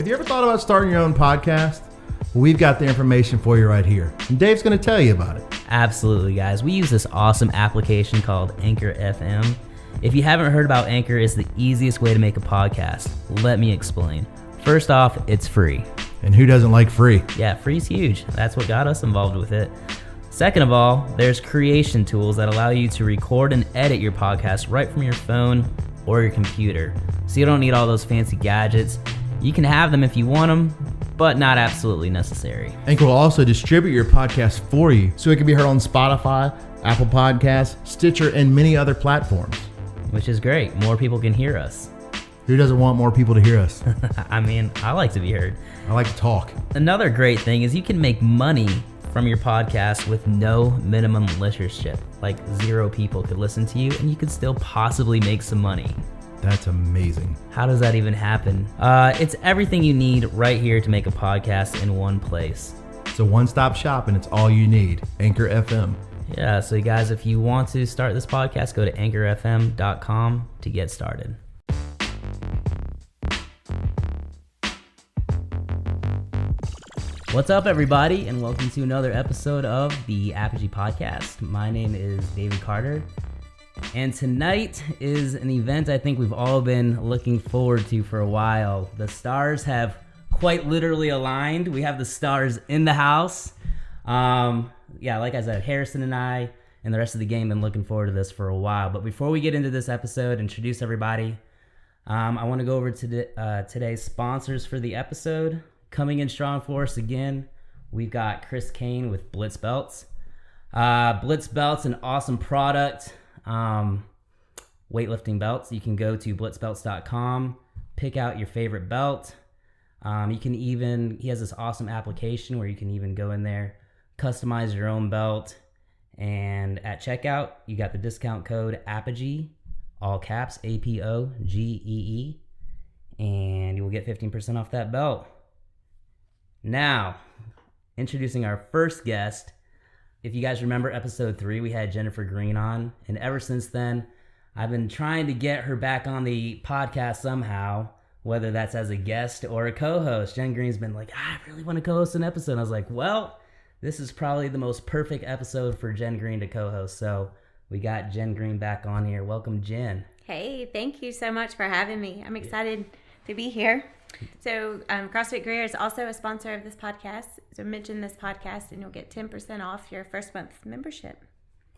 Have you ever thought about starting your own podcast? Well, we've got the information for you right here, and Dave's going to tell you about it. Absolutely, guys. We use this awesome application called Anchor FM. If you haven't heard about Anchor, it's the easiest way to make a podcast. Let me explain. First off, it's free. And who doesn't like free? Yeah, free's huge. That's what got us involved with it. Second of all, there's creation tools that allow you to record and edit your podcast right from your phone or your computer. So you don't need all those fancy gadgets. You can have them if you want them, but not absolutely necessary. Anchor will also distribute your podcast for you, so it can be heard on Spotify, Apple Podcasts, Stitcher, and many other platforms. Which is great. More people can hear us. Who doesn't want more people to hear us? I mean, I like to be heard. I like to talk. Another great thing is you can make money from your podcast with no minimum listenership. Like 0 people could listen to you and you could still possibly make some money. That's amazing. How does that even happen? It's everything you need right here to make a podcast in one place. It's a one-stop shop and it's all you need. Anchor FM. Yeah, so you guys, if you want to start this podcast, go to anchorfm.com to get started. What's up, everybody, and welcome to another episode of the Apogee Podcast. My name is David Carter, and tonight is an event I think we've all been looking forward to for a while. The stars have quite literally aligned. We have the stars in the house. Like I said, Harrison and I and the rest of the game been looking forward to this for a while. But before we get into this episode, introduce everybody, I want to go over to today's sponsors for the episode. Coming in strong for us again, we've got Chris Kane with Blitz Belts. Blitz Belts, an awesome product, weightlifting belts. You can go to blitzbelts.com, pick out your favorite belt. He has this awesome application where you can even go in there, customize your own belt, and at checkout, you got the discount code Apogee, all caps, APOGEE, and you will get 15% off that belt. Now, introducing our first guest. If you guys remember episode 3, we had Jennifer Green on, and ever since then, I've been trying to get her back on the podcast somehow, whether that's as a guest or a co-host. Jen Green's been like, I really want to co-host an episode. And I was like, well, this is probably the most perfect episode for Jen Green to co-host. So we got Jen Green back on here. Welcome, Jen. Hey, thank you so much for having me. I'm excited to be here. So CrossFit Greer is also a sponsor of this podcast. So mention this podcast and you'll get 10% off your first month membership.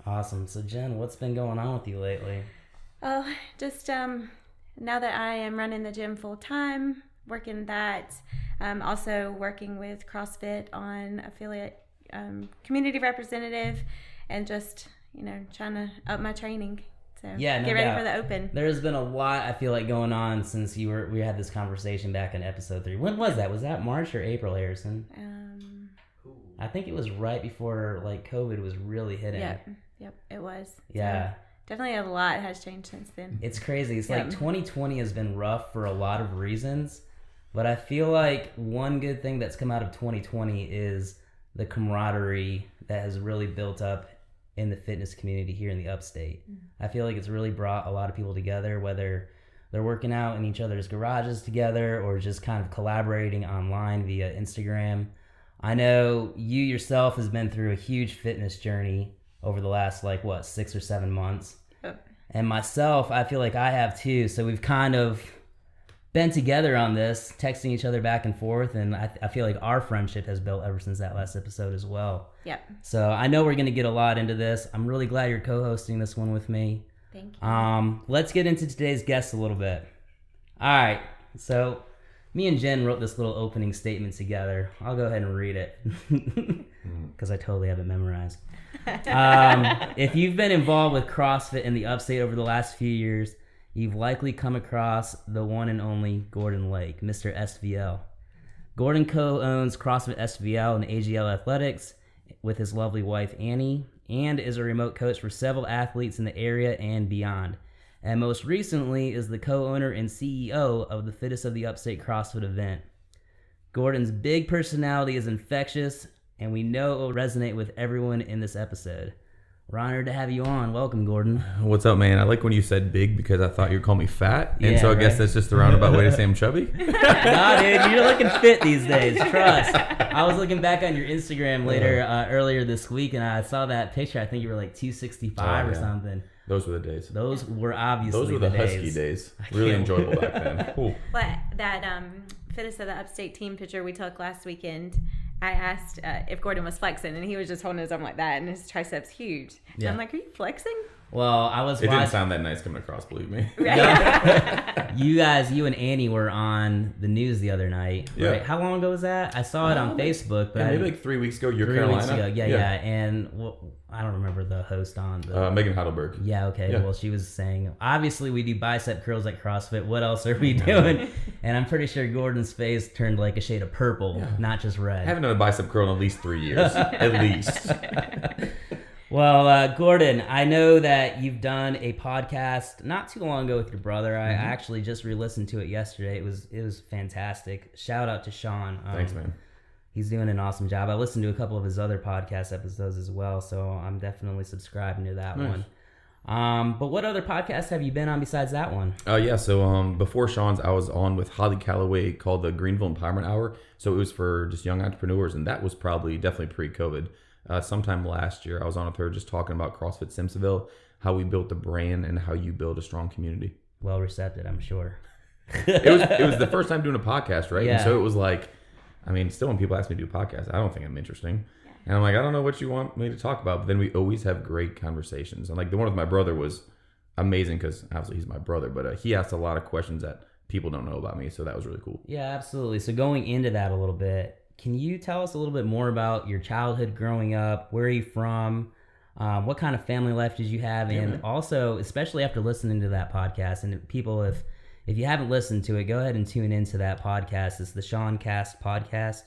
Awesome. So Jen, what's been going on with you lately? Oh, just now that I am running the gym full time, working that, also working with CrossFit on affiliate community representative, and just, trying to up my training. So get ready for the open. There's been a lot, I feel like, going on since we had this conversation back in episode 3. When was that? Was that March or April, Harrison? I think it was right before COVID was really hitting. Yep, it was. Yeah. So definitely a lot has changed since then. It's crazy. It's like 2020 has been rough for a lot of reasons, but I feel like one good thing that's come out of 2020 is the camaraderie that has really built up in the fitness community here in the Upstate. I feel like it's really brought a lot of people together, whether they're working out in each other's garages together or just kind of collaborating online via Instagram. I know you yourself has been through a huge fitness journey over the last 6 or 7 months. And myself, I feel like I have too. So we've kind of been together on this, texting each other back and forth, and I feel like our friendship has built ever since that last episode as well. Yep. So I know we're going to get a lot into this. I'm really glad you're co-hosting this one with me. Thank you. Let's get into today's guest a little bit. All right. So me and Jen wrote this little opening statement together. I'll go ahead and read it because I totally have it memorized. If you've been involved with CrossFit in the Upstate over the last few years, you've likely come across the one and only Gordon Lake, Mr. SVL. Gordon co-owns CrossFit SVL and AGL Athletics with his lovely wife, Annie, and is a remote coach for several athletes in the area and beyond. And most recently is the co-owner and CEO of the Fittest of the Upstate CrossFit event. Gordon's big personality is infectious, and we know it will resonate with everyone in this episode. We're honored to have you on. Welcome, Gordon. What's up, man? I like when you said big because I thought you'd call me fat. And Yeah, so I guess right. that's just the roundabout way to say I'm chubby. Nah, dude, you're looking fit these days. Trust. I was looking back on your Instagram earlier this week, and I saw that picture. I think you were like 265 or something. Those were the days. Those were obviously Those were the husky days. Really enjoyable back then. Cool. But that Fittest of the Upstate team picture we took last weekend, I asked if Gordon was flexing, and he was just holding his arm like that, and his triceps huge. And Yeah. I'm like, are you flexing? Well, I was It didn't watching. sound that nice coming across, believe me. You and Annie were on the news the other night. Yeah. Right? How long ago was that? I saw it on Facebook, but Yeah, I maybe like 3 weeks ago, you're 3 Carolina. weeks ago. Yeah. And I don't remember the host on the. Megan Heidelberg. Yeah, okay. Yeah. Well, she was saying, obviously we do bicep curls at CrossFit. What else are we doing? And I'm pretty sure Gordon's face turned like a shade of purple, not just red. I haven't done a bicep curl in at least 3 years. At least. Well, Gordon, I know that you've done a podcast not too long ago with your brother. I actually just re-listened to it yesterday. It was fantastic. Shout out to Sean. Thanks, man. He's doing an awesome job. I listened to a couple of his other podcast episodes as well, so I'm definitely subscribing to that Nice. one. But what other podcasts have you been on besides that one? So before Sean's, I was on with Holly Calloway called the Greenville Empowerment Hour. So it was for just young entrepreneurs, and that was definitely pre-COVID. Sometime last year, I was on with her just talking about CrossFit SVL, how we built the brand and how you build a strong community. Well received, I'm sure. It was the first time doing a podcast, right? Yeah. And so it was like, I mean, still when people ask me to do a podcast, I don't think I'm interesting. And I'm like, I don't know what you want me to talk about. But then we always have great conversations. And like the one with my brother was amazing because obviously he's my brother, but he asked a lot of questions that people don't know about me. So that was really cool. Yeah, absolutely. So going into that a little bit, can you tell us a little bit more about your childhood growing up? Where are you from? What kind of family life did you have? Yeah, And man. also, especially after listening to that podcast, and people, if you haven't listened to it, go ahead and tune into that podcast. It's the Sean Cast podcast.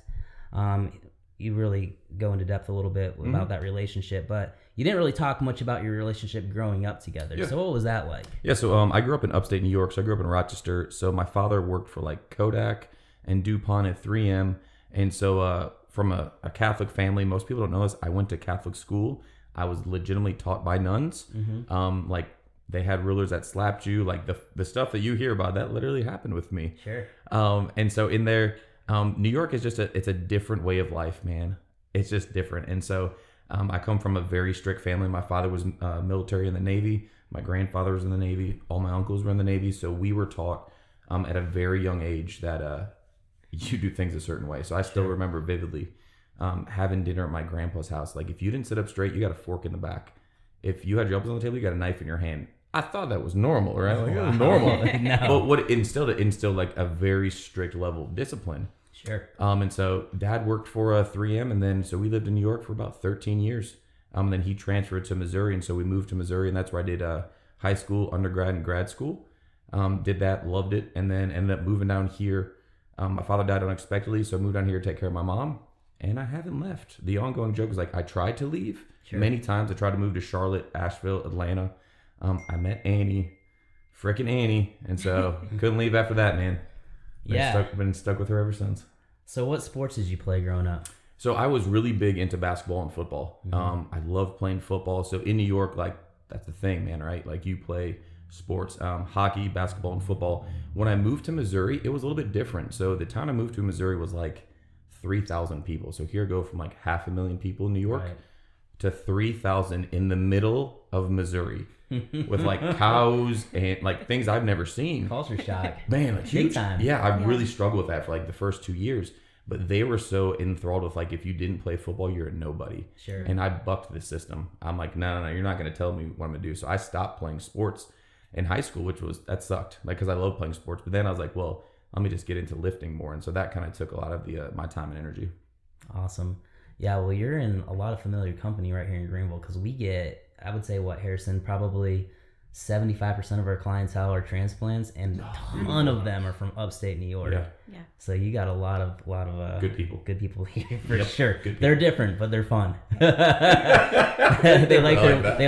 You really go into depth a little bit about that relationship, but you didn't really talk much about your relationship growing up together. Yeah. So what was that like? Yeah, so I grew up in upstate New York. So I grew up in Rochester. So my father worked for like Kodak and DuPont at 3M. And so from a Catholic family, most people don't know this. I went to Catholic school. I was legitimately taught by nuns. Like they had rulers that slapped you. Like the stuff that you hear about, that literally happened with me. Sure. And so in there, New York is just it's a different way of life, man. It's just different. And so I come from a very strict family. My father was military in the Navy. My grandfather was in the Navy. All my uncles were in the Navy. So we were taught at a very young age that you do things a certain way. So I still remember vividly having dinner at my grandpa's house. Like if you didn't sit up straight, you got a fork in the back. If you had your elbows on the table, you got a knife in your hand. I thought that was normal, right? Like it was normal. No. But what it instilled like a very strict level of discipline. Sure. And so dad worked for 3M, and then so we lived in New York for about 13 years. And then he transferred to Missouri, and so we moved to Missouri, and that's where I did high school, undergrad, and grad school. Did that, loved it, and then ended up moving down here. My father died unexpectedly, so I moved down here to take care of my mom, and I haven't left. The ongoing joke is like I tried to leave many times. I tried to move to Charlotte, Asheville, Atlanta. I met frickin' Annie, and so couldn't leave after that, man. Been stuck with her ever since. So what sports did you play growing up? So I was really big into basketball and football. I love playing football. So in New York, like that's the thing, man, right? Like you play sports, hockey, basketball, and football. When I moved to Missouri, it was a little bit different. So the town I moved to in Missouri was like 3,000 people. So here I go from like 500,000 people in New York to 3,000 in the middle of Missouri with like cows and like things I've never seen. Culture shock. Man, like Big huge time. Yeah, I really struggled with that for like the first 2 years. But they were so enthralled with like, if you didn't play football, you're a nobody. Sure. And I bucked the system. I'm like, no, you're not going to tell me what I'm going to do. So I stopped playing sports in high school, that sucked. Like, because I love playing sports. But then I was like, well, let me just get into lifting more. And so that kind of took a lot of my time and energy. Awesome. Yeah, well, you're in a lot of familiar company right here in Greenville because we get, I would say, Harrison, probably 75% of our clientele are transplants, and a ton of them are from upstate New York. Yeah. So you got a lot of good people. Good people here for sure. Good people. They're different, but they're fun. they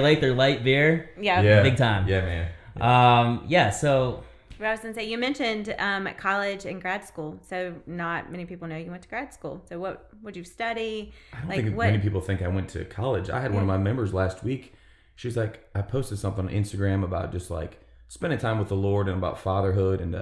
like their light beer. Yeah. Big time. Yeah, man. So I was gonna say, you mentioned college and grad school. So not many people know you went to grad school. So what would you study? I don't think many people think I went to college. I had one of my members last week she's like, I posted something on Instagram about just like spending time with the Lord and about fatherhood. And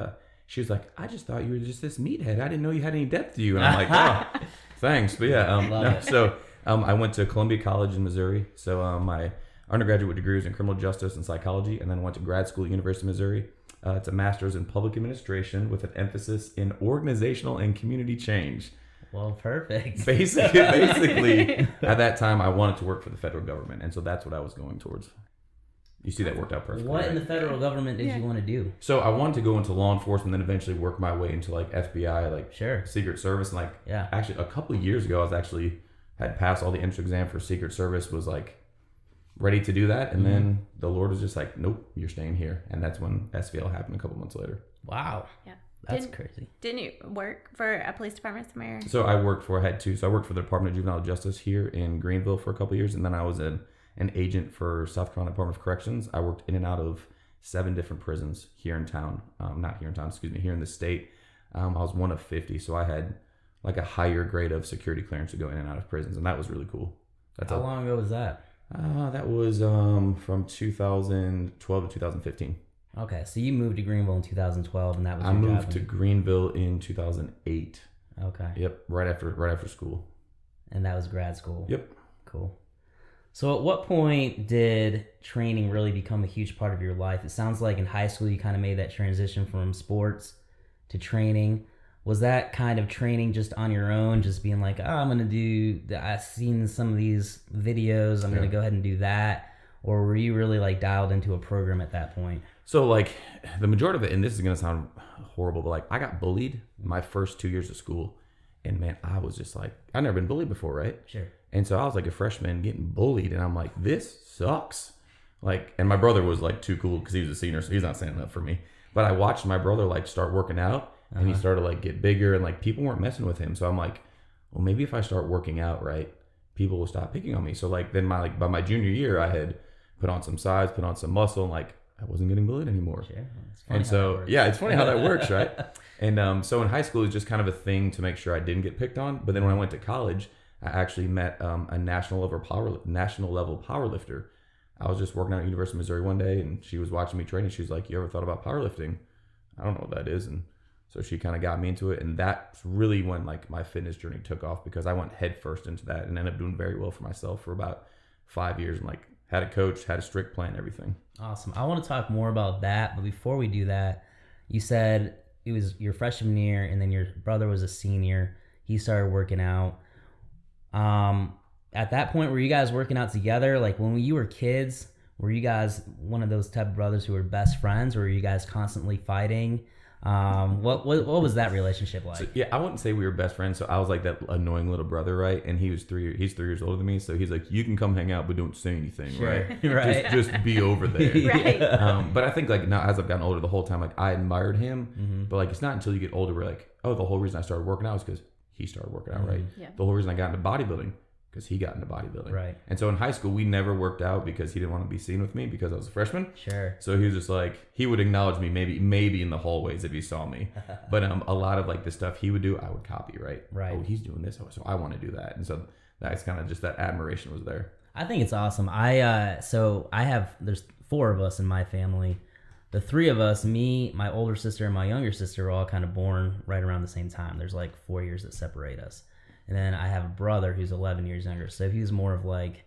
she was like, I just thought you were just this meathead. I didn't know you had any depth to you. And I'm like, oh, thanks. But yeah, so I went to Columbia College in Missouri. So my undergraduate degree was in criminal justice and psychology, and then went to grad school at University of Missouri. It's a master's in public administration with an emphasis in organizational and community change. Well, perfect. Basically, at that time, I wanted to work for the federal government, and so that's what I was going towards. You see, that worked out perfectly. What right? in the federal government did you want to do? So I wanted to go into law enforcement, then eventually work my way into like FBI, like Sure. Secret Service, and actually a couple of years ago, had passed all the entrance exam for Secret Service, was like ready to do that, and then the Lord was just like, nope, you're staying here, and that's when SVL happened a couple months later. Wow. Yeah. That's crazy. Didn't you work for a police department somewhere? So I worked for the Department of Juvenile Justice here in Greenville for a couple of years, and then I was an agent for South Carolina Department of Corrections. I worked in and out of 7 different prisons here in the state. I was one of 50, so I had like a higher grade of security clearance to go in and out of prisons, and that was really cool. How long ago was that? That was from 2012 to 2015. Okay, so you moved to Greenville in 2012, and that was your I moved job to Greenville in 2008. Okay. Yep, right after school. And that was grad school. Yep. Cool. So at what point did training really become a huge part of your life? It sounds like in high school you kind of made that transition from sports to training. Was that kind of training just on your own, just being like, I'm going to do, I've seen some of these videos, I'm going to go ahead and do that? Or were you really like dialed into a program at that point? So like the majority of it, and this is going to sound horrible, but like I got bullied my first 2 years of school. And man, I was just like, I've never been bullied before, right? Sure. And so I was like a freshman getting bullied, and I'm like, this sucks. Like, and my brother was like too cool because he was a senior, so he's not standing up for me. But I watched my brother like start working out, and he started like get bigger, and like people weren't messing with him. So I'm like, well, maybe if I start working out, right, people will stop picking on me. So like then by my junior year, I had put on some size, put on some muscle, and like I wasn't getting bullied anymore. Sure. And so it's funny how that works, right? And so in high school, it was just kind of a thing to make sure I didn't get picked on. But then when I went to college, I actually met a national level powerlifter. I was just working out at University of Missouri one day, and she was watching me train, and she was like, you ever thought about powerlifting? I don't know what that is. And so she kind of got me into it, and that's really when like my fitness journey took off, because I went head first into that and ended up doing very well for myself for about 5 years, and like had a coach, had a strict plan, everything. Awesome. I want to talk more about that, but before we do that, you said it was your freshman year, and then your brother was a senior. He started working out. At that point, were you guys working out together? Like when you were kids, were you guys one of those type of brothers who were best friends, or were you guys constantly fighting? What was that relationship like? So, I wouldn't say we were best friends. So I was like that annoying little brother, right? And he's 3 years older than me. So he's like, you can come hang out, but don't say anything, Sure. right? Right. Just be over there. Right. But I think like now as I've gotten older, the whole time, like I admired him, but like, it's not until you get older where like, oh, the whole reason I started working out is because he started working out, right? Yeah. The whole reason I got into bodybuilding, because he got into bodybuilding. Right. And so in high school, we never worked out because he didn't want to be seen with me because I was a freshman. Sure. So he was just like, he would acknowledge me maybe in the hallways if he saw me. But a lot of like the stuff he would do, I would copy, right? Right. Oh, he's doing this. So I want to do that. And so that's kind of just that admiration was there. I think it's awesome. There's 4 of us in my family. The 3 of us, me, my older sister, and my younger sister, are all kind of born right around the same time. There's like 4 years that separate us. And then I have a brother who's 11 years younger. So he's more of like,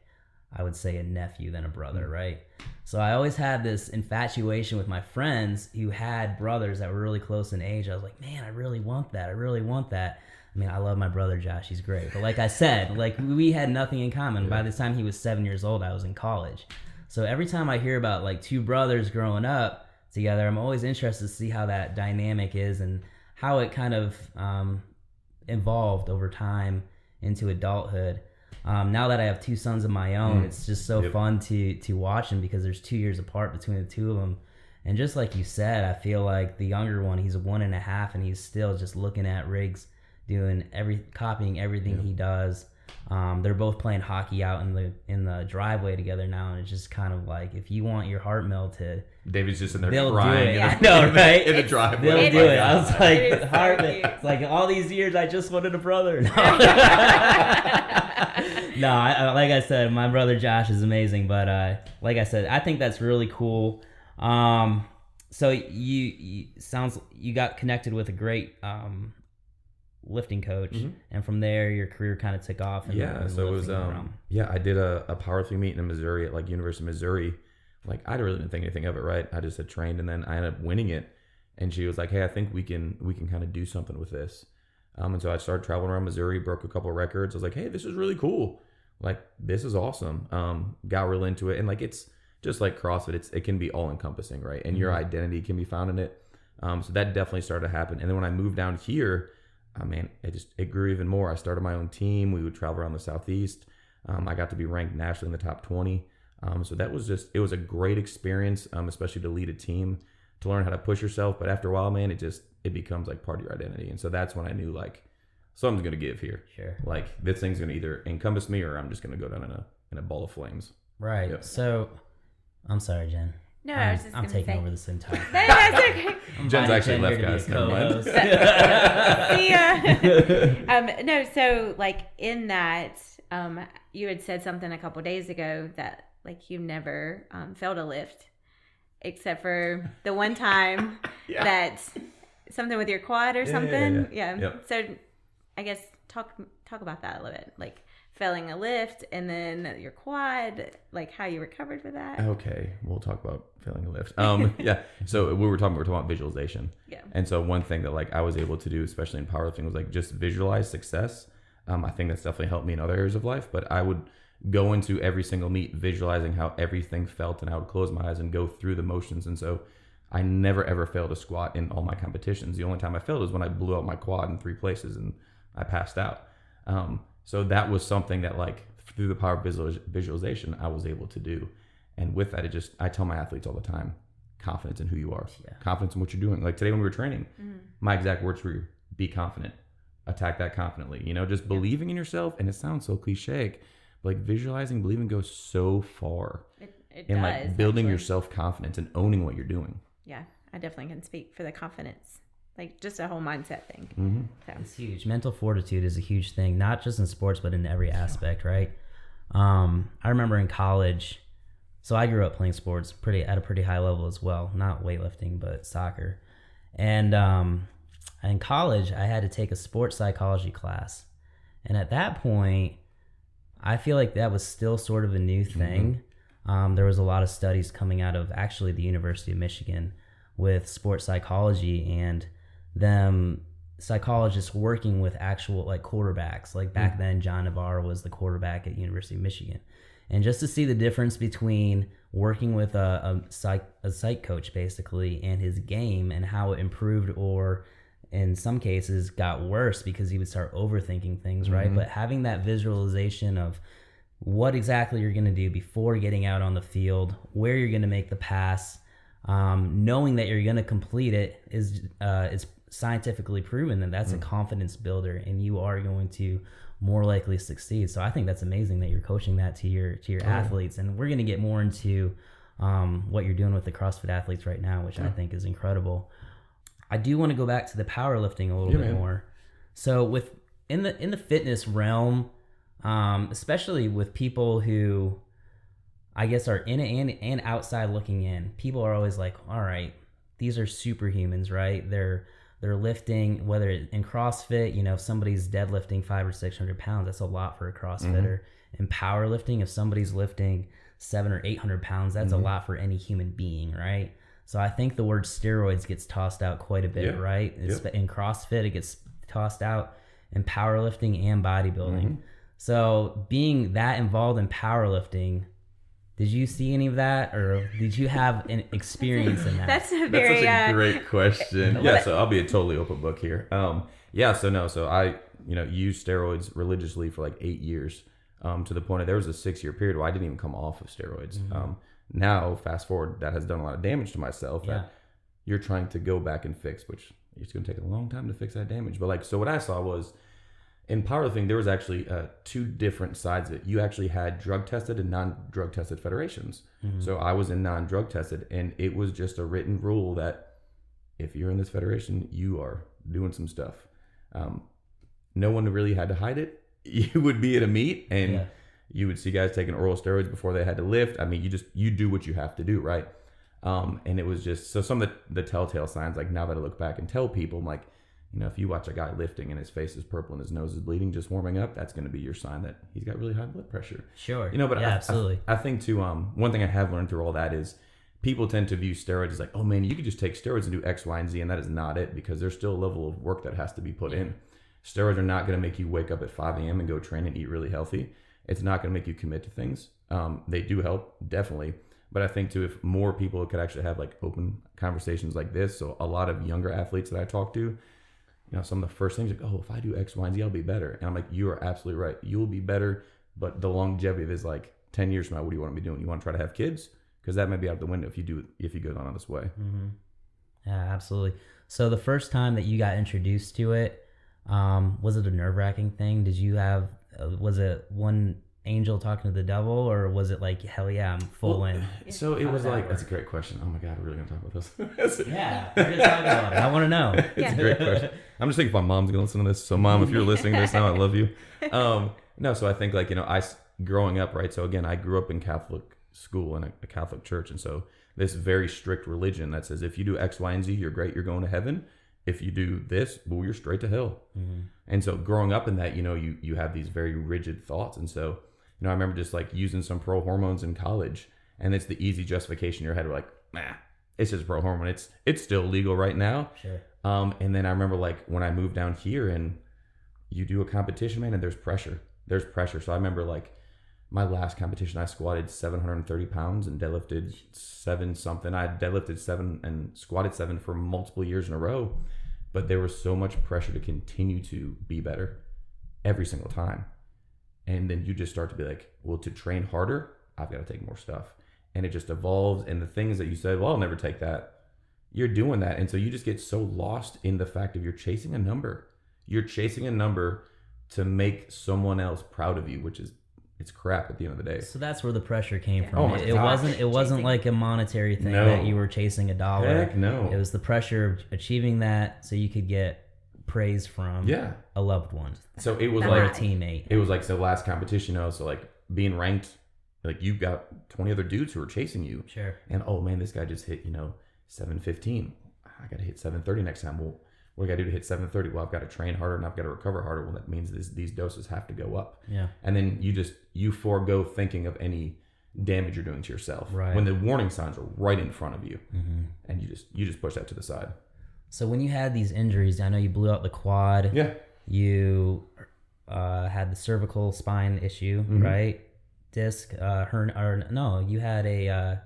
I would say, a nephew than a brother, right? So I always had this infatuation with my friends who had brothers that were really close in age. I was like, man, I really want that. I mean, I love my brother, Josh. He's great. But like I said, like we had nothing in common. Yeah. By the time he was 7 years old, I was in college. So every time I hear about like 2 brothers growing up together, I'm always interested to see how that dynamic is and how it kind of evolved over time into adulthood. Now that I have 2 sons of my own, it's just so fun to watch them because there's 2 years apart between the 2 of them. And just like you said, I feel like the younger one, he's 1.5, and he's still just looking at rigs, copying everything he does. They're both playing hockey out in the driveway together now, and it's just kind of like, if you want your heart melted, David's just in there they'll crying. do it. I know, right? In the driveway. They'll do it. I was like, It is so heart, cute. it's like all these years I just wanted a brother. No, no, like I said, my brother Josh is amazing, but like I said, I think that's really cool. So you got connected with a great lifting coach, and from there your career kind of took off. So it was I did a powerlifting meet in Missouri at like University of Missouri. Like I really didn't think anything of it, right? I just had trained, and then I ended up winning it. And she was like, "Hey, I think we can kind of do something with this." And so I started traveling around Missouri, broke a couple of records. I was like, "Hey, this is really cool. Like this is awesome." Got real into it, and like it's just like CrossFit, it can be all encompassing, right? And your identity can be found in it. So that definitely started to happen. And then when I moved down here, it grew even more. I started my own team. We would travel around the Southeast. I got to be ranked nationally in the top 20. So that was it was a great experience, especially to lead a team, to learn how to push yourself. But after a while, man, it becomes like part of your identity. And so that's when I knew like something's going to give here. Sure. Like this thing's going to either encompass me or I'm just going to go down in a ball of flames. Right. Yep. So I'm sorry, Jen. No, I was just I'm gonna taking say. over this entire No, that's okay. Jen's actually left, guys. Never mind. See ya. No, so like in that, you had said something a couple days ago that like you never failed a lift, except for the one time that something with your quad or something. Yeah. Yep. So I guess talk about that a little bit, like failing a lift and then your quad, like how you recovered for that. Okay, we'll talk about failing a lift. So we were talking about visualization. Yeah. And so one thing that like I was able to do, especially in powerlifting, was like just visualize success. I think that's definitely helped me in other areas of life, but I would go into every single meet visualizing how everything felt, and I would close my eyes and go through the motions. And so I never ever failed a squat in all my competitions. The only time I failed was when I blew out my quad in 3 places and I passed out. So that was something that like through the power of visualization, I was able to do. And with that, I tell my athletes all the time, confidence in who you are, confidence in what you're doing. Like today when we were training, my exact words were, be confident, attack that confidently, just believing in yourself. And it sounds so cliche, but like visualizing, believing goes so far It in does, like building actually. your self-confidence and owning what you're doing. Yeah, I definitely can speak for the confidence. Like just a whole mindset thing. Mm-hmm. So. It's huge. Mental fortitude is a huge thing, not just in sports, but in every aspect, right? I remember in college, so I grew up playing sports at a pretty high level as well, not weightlifting, but soccer. And in college, I had to take a sports psychology class. And at that point, I feel like that was still sort of a new thing. There was a lot of studies coming out of actually the University of Michigan with sports psychology and them psychologists working with actual like quarterbacks. Like back then, John Navarro was the quarterback at University of Michigan. And just to see the difference between working with a psych coach basically and his game and how it improved or in some cases got worse because he would start overthinking things, right? But having that visualization of what exactly you're going to do before getting out on the field, where you're going to make the pass, knowing that you're going to complete it is it's scientifically proven that that's a confidence builder and you are going to more likely succeed. So I think that's amazing that you're coaching that to your athletes, and we're going to get more into what you're doing with the CrossFit athletes right now, which I think is incredible. I do want to go back to the powerlifting a little bit more. So with in the fitness realm, especially with people who I guess are in and outside looking in, people are always like, all right, these are superhumans, right? They're lifting, whether in CrossFit, if somebody's deadlifting 500 or 600 pounds, that's a lot for a CrossFitter. In powerlifting, if somebody's lifting 700 or 800 pounds, that's a lot for any human being, right? So I think the word steroids gets tossed out quite a bit, right? In CrossFit, it gets tossed out in powerlifting and bodybuilding. So being that involved in powerlifting, did you see any of that, or did you have an experience in that? That's a That's very such a great question. So I'll be a totally open book here. So I used steroids religiously for like 8 years, to the point of there was a 6-year period where I didn't even come off of steroids. Now fast forward, that has done a lot of damage to myself that you're trying to go back and fix, which it's going to take a long time to fix that damage. But like, so what I saw was in powerlifting, there was actually two different sides of it. You actually had drug tested and non-drug tested federations. So I was in non-drug tested, and it was just a written rule that if you're in this federation, you are doing some stuff. No one really had to hide it. You would be at a meet and you would see guys taking oral steroids before they had to lift. I mean, you do what you have to do, right? And it was just, so some of the telltale signs, like now that I look back and tell people, I'm like, you know, if you watch a guy lifting and his face is purple and his nose is bleeding just warming up, that's going to be your sign that he's got really high blood pressure. Sure. You know, but absolutely. I think too, one thing I have learned through all that is people tend to view steroids as like, oh man, you could just take steroids and do X, Y, and Z, and that is not it, because there's still a level of work that has to be put in. Steroids are not going to make you wake up at 5 a.m. and go train and eat really healthy. It's not going to make you commit to things. They do help, definitely. But I think too, if more people could actually have like open conversations like this, so a lot of younger athletes that I talk to, you know, some of the first things like, oh, if I do X, Y, and Z, I'll be better. And I'm like, you are absolutely right. You'll be better. But the longevity of it is like 10 years from now, what do you want to be doing? You want to try to have kids? Because that may be out the window if you go on this way. Yeah, absolutely. So the first time that you got introduced to it, was it a nerve-wracking thing? Did you have, was it one angel talking to the devil, or was it like, hell yeah, I'm full in? So it was like, that's a great question. Oh my God, we're really going to talk about this? Yeah, we're just talking about it. I want to know. It's a great question. I'm just thinking if my mom's going to listen to this. So mom, if you're listening to this now, I love you. No, so I think like, you know, growing up, right? So again, I grew up in Catholic school in a Catholic church. And so this very strict religion that says, if you do X, Y, and Z, you're great, you're going to heaven. If you do this, well, you're straight to hell. And so growing up in that, you know, you have these very rigid thoughts. And so, you know, I remember just like using some pro hormones in college, and it's the easy justification in your head. We're like, nah, it's just pro hormone. It's still legal right now. Sure. And then I remember like when I moved down here and you do a competition, man, and there's pressure. So I remember like my last competition, I squatted 730 pounds and deadlifted 7 something. I deadlifted 7 and squatted 7 for multiple years in a row, but there was so much pressure to continue to be better every single time. And then you just start to be like, well, to train harder, I've got to take more stuff. And it just evolves. And the things that you said, well, I'll never take that, you're doing that. And so you just get so lost in the fact of you're chasing a number. You're chasing a number to make someone else proud of you, which is, it's crap at the end of the day. So that's where the pressure came from. Oh my gosh. It wasn't like a monetary thing that you were chasing a dollar. Heck no. It was the pressure of achieving that so you could get praise from a loved one. So it was or like a teammate. It was like the last competition, you know, so like being ranked, like you've got 20 other dudes who are chasing you. Sure. And oh man, this guy just hit, you know, 715. I got to hit 730 next time. Well, what do I got to do to hit 730? Well, I've got to train harder and I've got to recover harder. Well, that means these doses have to go up. Yeah. And then you forego thinking of any damage you're doing to yourself. Right. When the warning signs are right in front of you. And you just push that to the side. So when you had these injuries, I know you blew out the quad. Yeah. You had the cervical spine issue, right? Disc, you had a.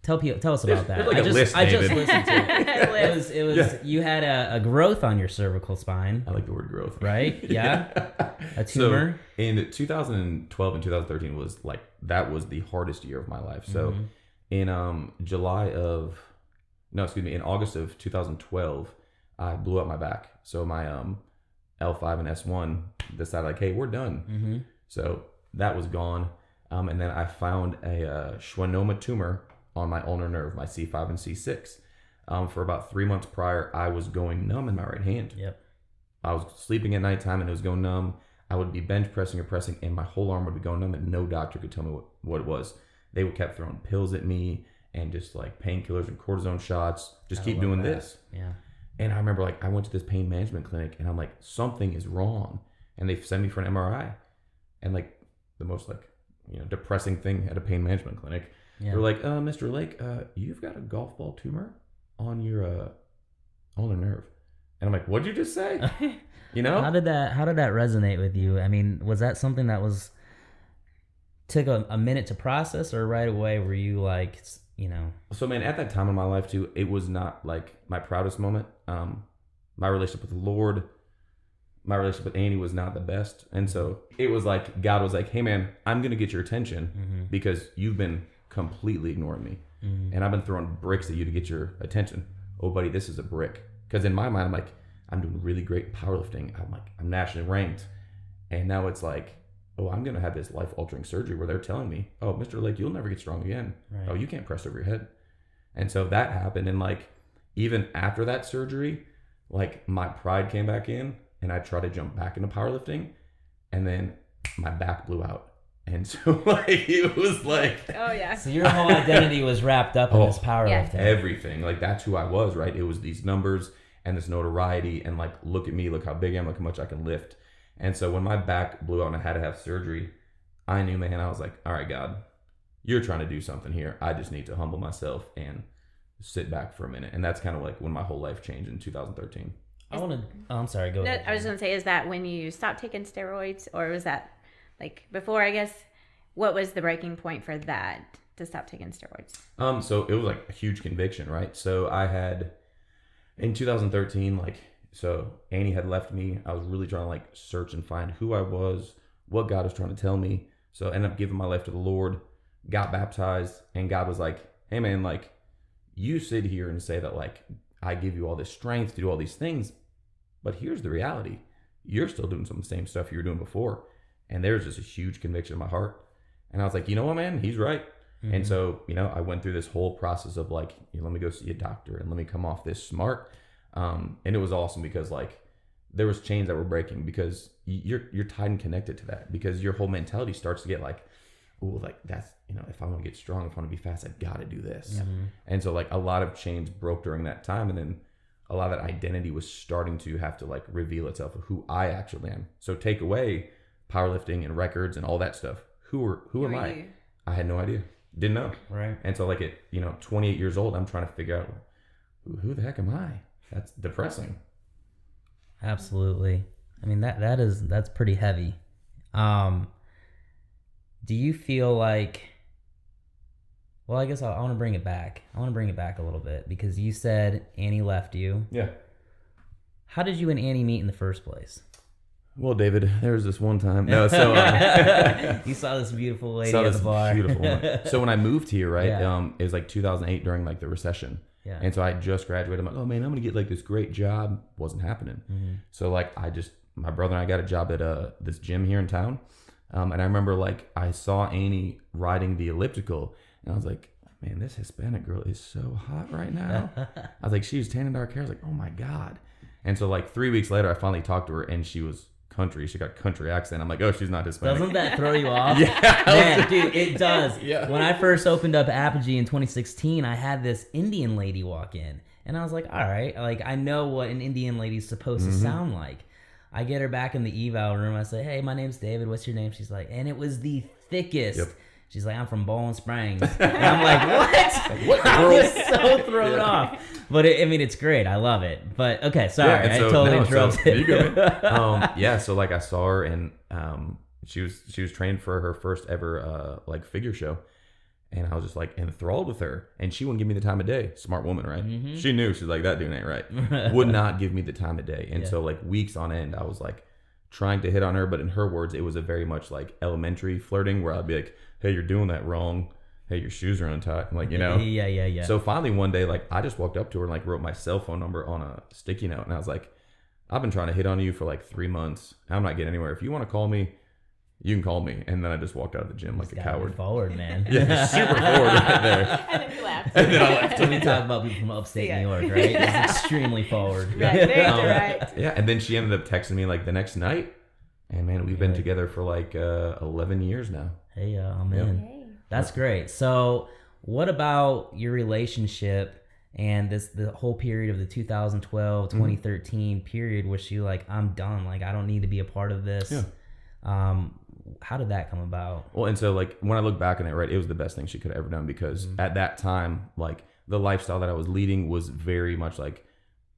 Tell us about that. Like I just listened to it. It was you had a growth on your cervical spine. I like the word growth. Right? Yeah. A tumor. So in 2012 and 2013 that was the hardest year of my life. So in in August of 2012, I blew up my back. So my L5 and S1 decided like, hey, we're done. So that was gone. And then I found a schwannoma tumor on my ulnar nerve, my C5 and C6. For about 3 months prior, I was going numb in my right hand. Yep. I was sleeping at nighttime and it was going numb. I would be bench pressing or pressing and my whole arm would be going numb and no doctor could tell me what it was. They would kept throwing pills at me and just like painkillers and cortisone shots. Just keep doing this. Yeah. And I remember like I went to this pain management clinic and I'm like, something is wrong. And they sent me for an MRI. And like the most like, you know, depressing thing at a pain management clinic. Yeah. They're like, Mr. Lake, you've got a golf ball tumor on your ulnar nerve. And I'm like, what'd you just say? You know? How did that resonate with you? I mean, was that something that took a minute to process, or right away were you like, you know? So man, at that time in my life too, it was not like my proudest moment. My relationship with the Lord, my relationship with Annie was not the best. And so it was like, God was like, hey man, I'm going to get your attention because you've been completely ignoring me. And I've been throwing bricks at you to get your attention. Oh buddy, this is a brick. Because in my mind, I'm like, I'm doing really great powerlifting. I'm nationally ranked. And now it's like, oh, I'm going to have this life-altering surgery where they're telling me, oh, Mr. Lake, you'll never get strong again. Right. Oh, you can't press over your head. And so that happened. And like, even after that surgery, like my pride came back in and I tried to jump back into powerlifting and then my back blew out. And so like, it was like, Oh yeah. So your whole identity was wrapped up in this powerlifting. everything. Like that's who I was, right? It was these numbers and this notoriety and like, look at me, look how big I am, look how much I can lift. And so when my back blew out and I had to have surgery, I knew, man, I was like, all right, God, you're trying to do something here. I just need to humble myself and sit back for a minute. And that's kind of like when my whole life changed in 2013. I'm sorry, go ahead. I was going to say, is that when you stopped taking steroids, or was that like before, I guess? What was the breaking point for that to stop taking steroids? So it was like a huge conviction, right? So I had, in 2013, like, so Annie had left me. I was really trying to like search and find who I was, what God was trying to tell me. So I ended up giving my life to the Lord, got baptized, and God was like, hey man, like you sit here and say that like I give you all this strength to do all these things, but here's the reality. You're still doing some of the same stuff you were doing before. And there's just a huge conviction in my heart. And I was like, you know what, man, he's right. Mm-hmm. And so, I went through this whole process of like, let me go see a doctor and let me come off this smart. And it was awesome because like there was chains that were breaking because you're tied and connected to that because your whole mentality starts to get like, oh, like that's, if I want to get strong, if I want to be fast, I've got to do this. Mm-hmm. And so like a lot of chains broke during that time. And then a lot of that identity was starting to have to like reveal itself of who I actually am. So take away powerlifting and records and all that stuff. Who am I? You? I had no idea. Didn't know. Right. And so like at, 28 years old, I'm trying to figure out who the heck am I? That's depressing. Absolutely. I mean, that's pretty heavy. Do you feel like, well, I guess I want to bring it back. I want to bring it back a little bit because you said Annie left you. Yeah. How did you and Annie meet in the first place? Well, David, there was this one time. No, so you saw this beautiful lady at the bar. Beautiful one. So when I moved here, right, Yeah. It was like 2008 during like the recession. Yeah. And so I just graduated. I'm like, oh man, I'm gonna get like this great job. Wasn't happening. Mm-hmm. So like my brother and I got a job at this gym here in town. And I remember like I saw Annie riding the elliptical, and I was like, man, this Hispanic girl is so hot right now. I was like, she was tan and dark hair. I was like, oh my God. And so like 3 weeks later, I finally talked to her, and she was country. She got country accent. I'm like, oh, she's not Hispanic. Doesn't that throw you off? Yeah. Man, dude, it does. Yeah. When I first opened up Apogee in 2016, I had this Indian lady walk in. And I was like, all right, like I know what an Indian lady's supposed to sound like. I get her back in the eval room. I say, hey, my name's David. What's your name? She's like, and it was the thickest. Yep. She's like, I'm from Bowling Springs. And I'm like, what? I was so thrown off. But it's great. I love it. But okay, sorry. I totally interrupted. You go. So like I saw her, and she was trained for her first ever like figure show. And I was just like enthralled with her, and she wouldn't give me the time of day. Smart woman, right? Mm-hmm. She knew. She's like, that dude ain't right. Would not give me the time of day. And so like weeks on end, I was like trying to hit on her, but in her words, it was a very much like elementary flirting where I'd be like, hey, you're doing that wrong. Hey, your shoes are untied. I'm like, Yeah. So finally one day, like I just walked up to her and like wrote my cell phone number on a sticky note. And I was like, I've been trying to hit on you for like 3 months. I'm not getting anywhere. If you want to call me, you can call me. And then I just walked out of the gym like a coward. Forward, man. Yeah, super forward right there. And then you left. And then I left. So we talk about people from upstate New York, right? It's extremely forward. Right, very direct. Yeah, and then she ended up texting me like the next night. And man, we've been together for like 11 years now. Hey, I'm in. Hey. That's great. So what about your relationship and the whole period of the 2012, 2013 period where she like, I'm done. Like, I don't need to be a part of this. Yeah. How did that come about? Well, and so like when I look back on it, right, it was the best thing she could have ever done because at that time, like the lifestyle that I was leading was very much like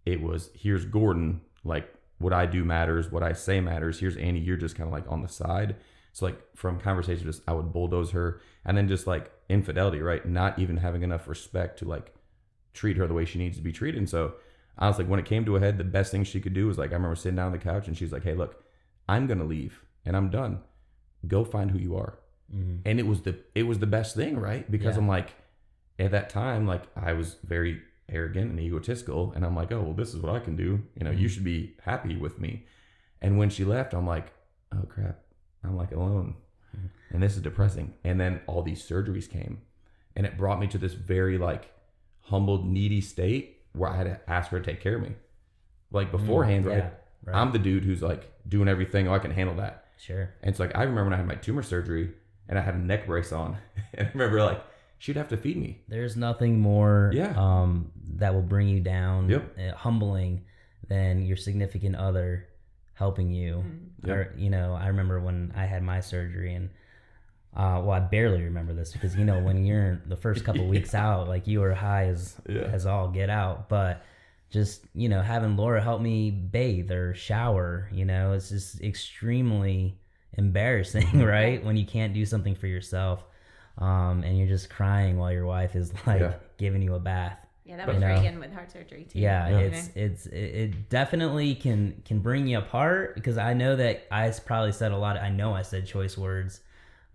it was, here's Gordon, like what I do matters, what I say matters. Here's Annie, you're just kind of like on the side. So like from conversation, just I would bulldoze her, and then just like infidelity, right? Not even having enough respect to like treat her the way she needs to be treated. And so I was like, when it came to a head, the best thing she could do was like, I remember sitting down on the couch and she's like, hey, look, I'm going to leave and I'm done. Go find who you are. Mm-hmm. And it was the best thing, right? Because I'm like, at that time, like I was very arrogant and egotistical, and I'm like, oh, well, this is what I can do. You should be happy with me. And when she left, I'm like, oh crap, I'm like alone. And this is depressing. And then all these surgeries came, and it brought me to this very like humbled, needy state where I had to ask her to take care of me. Like beforehand, right? I'm the dude who's like doing everything. Oh, I can handle that. Sure. And it's like, I remember when I had my tumor surgery and I had a neck brace on, and I remember like, she'd have to feed me. There's nothing more that will bring you down, humbling, than your significant other helping you. Or, you know, I remember when I had my surgery, and well, I barely remember this because, you know, when you're the first couple weeks out, like you were high as all get out. But just, you know, having Laura help me bathe or shower, you know, it's just extremely embarrassing, right? When you can't do something for yourself, and you're just crying while your wife is like giving you a bath. Yeah, that was Reagan with heart surgery too. Yeah, it definitely can bring you apart, because I know that I probably said a lot. I know I said choice words,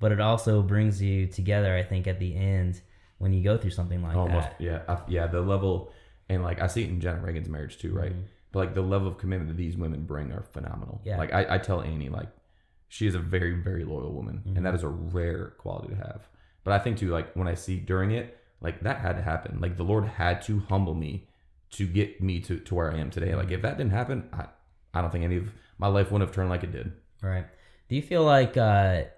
but it also brings you together, I think, at the end when you go through something like that. Yeah, the level, and like I see it in Jenna Reagan's marriage too, right? But like the level of commitment that these women bring are phenomenal. Yeah. Like I tell Annie, like she is a very, very loyal woman, and that is a rare quality to have. But I think too, like when I see during it, like that had to happen. Like the Lord had to humble me to get me to where I am today. Like if that didn't happen, I don't think any of my life wouldn't have turned like it did. Right. Do you feel like the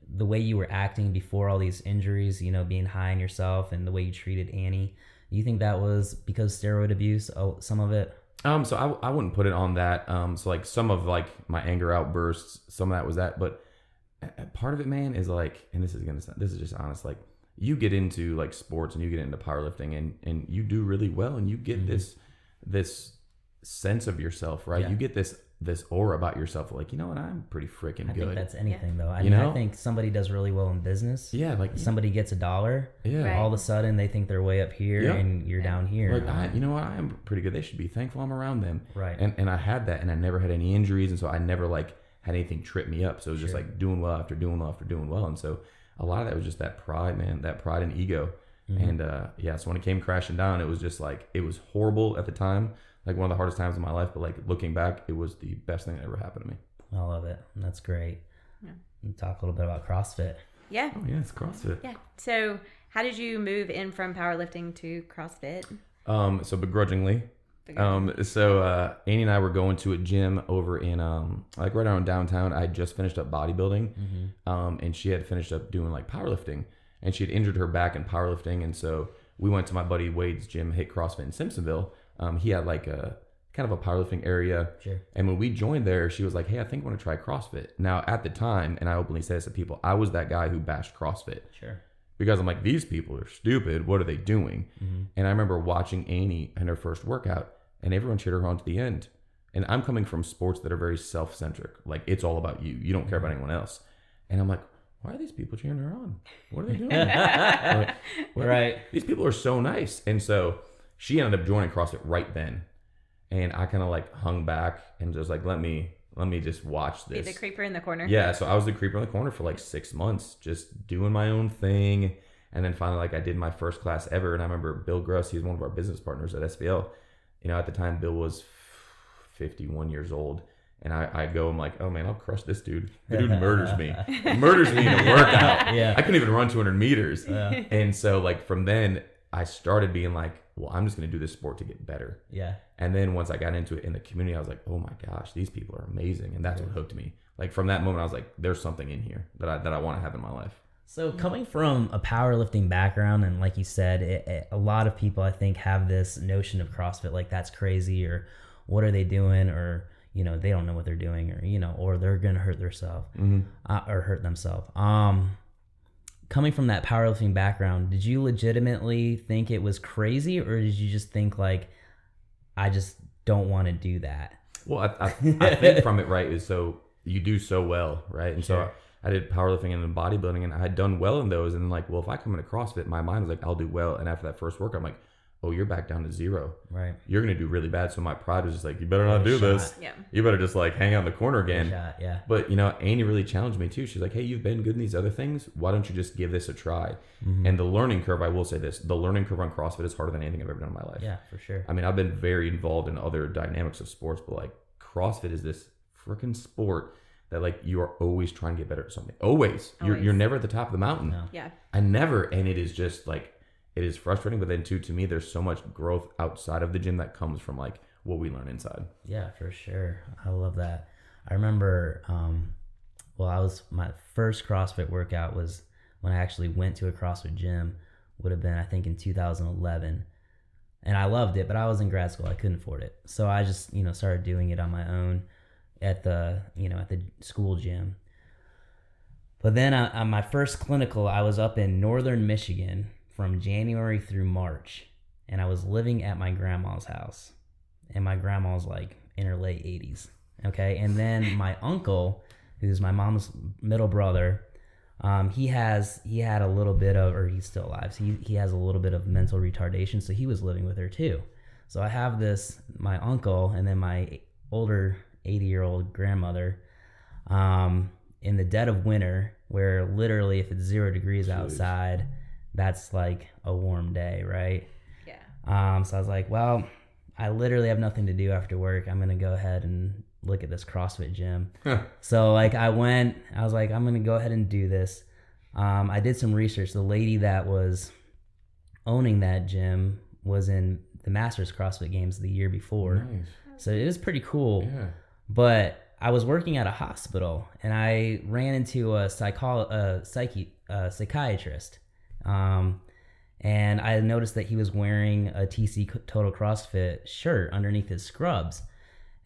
way you were acting before all these injuries, you know, being high on yourself and the way you treated Annie, do you think that was because steroid abuse? Oh, some of it? So I wouldn't put it on that. So like some of like my anger outbursts, some of that was that, but part of it, man, is like, and this is just honest, like you get into like sports and you get into powerlifting and you do really well, and you get this sense of yourself, right? You get this aura about yourself, like, you know what, I'm pretty freaking good. I think that's anything though. I mean, I think somebody does really well in business. Yeah, like somebody gets $1. Yeah, all of a sudden they think they're way up here and you're down here. Like, you know what, I am pretty good. They should be thankful I'm around them. Right. And I had that, and I never had any injuries, and so I never like had anything trip me up. So it was just like doing well after doing well after doing well, and so a lot of that was just that pride, man, that pride and ego. And so when it came crashing down, it was just like, it was horrible at the time, like one of the hardest times in my life, but like looking back, it was the best thing that ever happened to me. I love it. That's great. Talk a little bit about CrossFit. Yeah. Oh yeah, it's CrossFit. Yeah. So how did you move in from powerlifting to CrossFit? So begrudgingly. So Annie and I were going to a gym over in like right around downtown. I had just finished up bodybuilding, and she had finished up doing like powerlifting, and she had injured her back in powerlifting, and so we went to my buddy Wade's gym, Hit CrossFit in Simpsonville. He had like a kind of a powerlifting area, and when we joined there, she was like, "Hey, I think I want to try CrossFit." Now at the time, and I openly say this to people, I was that guy who bashed CrossFit. Because I'm like, these people are stupid. What are they doing? And I remember watching Annie in her first workout, and everyone cheered her on to the end. And I'm coming from sports that are very self-centric. Like, it's all about you. You don't care about anyone else. And I'm like, why are these people cheering her on? What are they doing? Like, right. These people are so nice. And so she ended up joining CrossFit right then. And I kind of like hung back and just like, let me just watch this. Be the creeper in the corner. Yeah, so I was the creeper in the corner for like 6 months, just doing my own thing. And then finally, like, I did my first class ever. And I remember Bill Gruss, he's one of our business partners at SVL. You know, at the time, Bill was 51 years old. And I go, I'm like, oh man, I'll crush this dude. The dude murders me. He murders me in a workout. I couldn't even run 200 meters. And so like from then, I started being like, well, I'm just going to do this sport to get better. And then once I got into it in the community, I was like, oh my gosh, these people are amazing. And that's what hooked me. Like from that moment, I was like, there's something in here that I want to have in my life. So coming from a powerlifting background, and like you said, a lot of people I think have this notion of CrossFit, like that's crazy, or what are they doing, or, you know, they don't know what they're doing, or, you know, or they're going to hurt themselves or hurt themselves. Coming from that powerlifting background, did you legitimately think it was crazy, or did you just think like, I just don't want to do that? Well, I think from it, right, is so you do so well, right? And so I did powerlifting and then bodybuilding, and I had done well in those. And like, well, if I come into CrossFit, my mind was like, I'll do well. And after that first workout, I'm like, oh, you're back down to zero. Right. You're going to do really bad. So my pride was just like, you better not do this. Yeah. You better just like hang out in the corner again. Yeah. But, you know, Annie really challenged me too. She's like, hey, you've been good in these other things. Why don't you just give this a try? And the learning curve, I will say this, the learning curve on CrossFit is harder than anything I've ever done in my life. Yeah, for sure. I mean, I've been very involved in other dynamics of sports, but like CrossFit is this freaking sport that like you are always trying to get better at something. Always. You're never at the top of the mountain. No. Yeah. And it is just like, it is frustrating, but then too, to me, there's so much growth outside of the gym that comes from like what we learn inside. Yeah, for sure. I love that. I remember, my first CrossFit workout was when I actually went to a CrossFit gym, would have been, I think, in 2011. And I loved it, but I was in grad school. I couldn't afford it. So I just, started doing it on my own at the school gym. But then on my first clinical, I was up in northern Michigan from January through March, and I was living at my grandma's house, and my grandma's like in her late 80s. Okay. And then my uncle, who's my mom's middle brother, he had a little bit of, or he's still alive. So he has a little bit of mental retardation. So he was living with her too. So I have my uncle, and then my older 80-year-old grandmother, in the dead of winter, where literally if it's 0 degrees outside, that's like a warm day, right? Yeah. So I was like, well, I literally have nothing to do after work. I'm going to go ahead and look at this CrossFit gym. So like I was like, I'm going to go ahead and do this. I did some research. The lady that was owning that gym was in the Masters CrossFit Games the year before. Nice. So it was pretty cool. Yeah. But I was working at a hospital, and I ran into a psychiatrist. And I noticed that he was wearing a TC Total CrossFit shirt underneath his scrubs.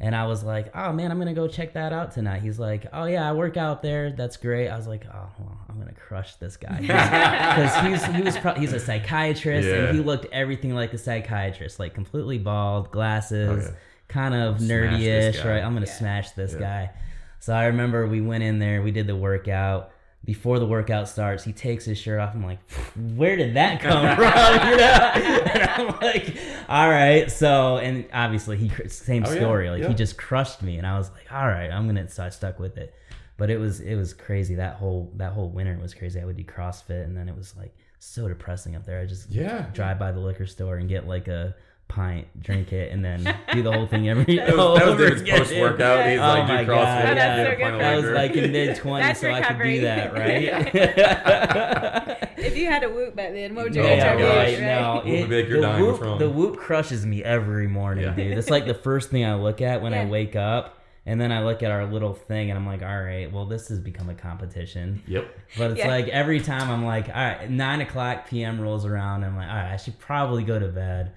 And I was like, oh man, I'm going to go check that out tonight. He's like, oh yeah, I work out there. That's great. I was like, oh, well, I'm going to crush this guy. Because he's a psychiatrist, and he looked everything like a psychiatrist, like completely bald, glasses, kind of nerdy-ish, right? I'm going to smash this guy. So I remember we went in there, we did the workout. Before the workout starts, he takes his shirt off. I'm like, where did that come from? And I'm like, all right. So, and obviously same story. He just crushed me, and I was like, all right, so I stuck with it. But it was crazy. That whole winter was crazy. I would do CrossFit, and then it was like so depressing up there. I just drive by the liquor store and get like a pint, drink it, and then do the whole thing every that was David's post-workout. He's like, do CrossFit. I was like in mid-20s, so I could do that, right? If you had a Whoop back then, what would you The Whoop crushes me every morning, dude. It's like the first thing I look at when I wake up. And then I look at our little thing, and I'm like, all right, well, this has become a competition. Yep. But it's like every time I'm like, all right, 9:00 p.m. rolls around, and I'm like, all right, I should probably go to bed.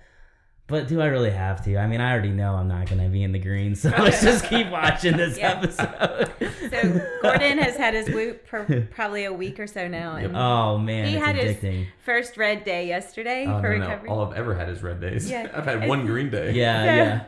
But do I really have to? I mean, I already know I'm not going to be in the green, so let's just keep watching this episode. So Gordon has had his Whoop for probably a week or so now. And oh, man, he had addicting. His first red day yesterday for recovery. All I've ever had is red days. Yeah. I've had one green day.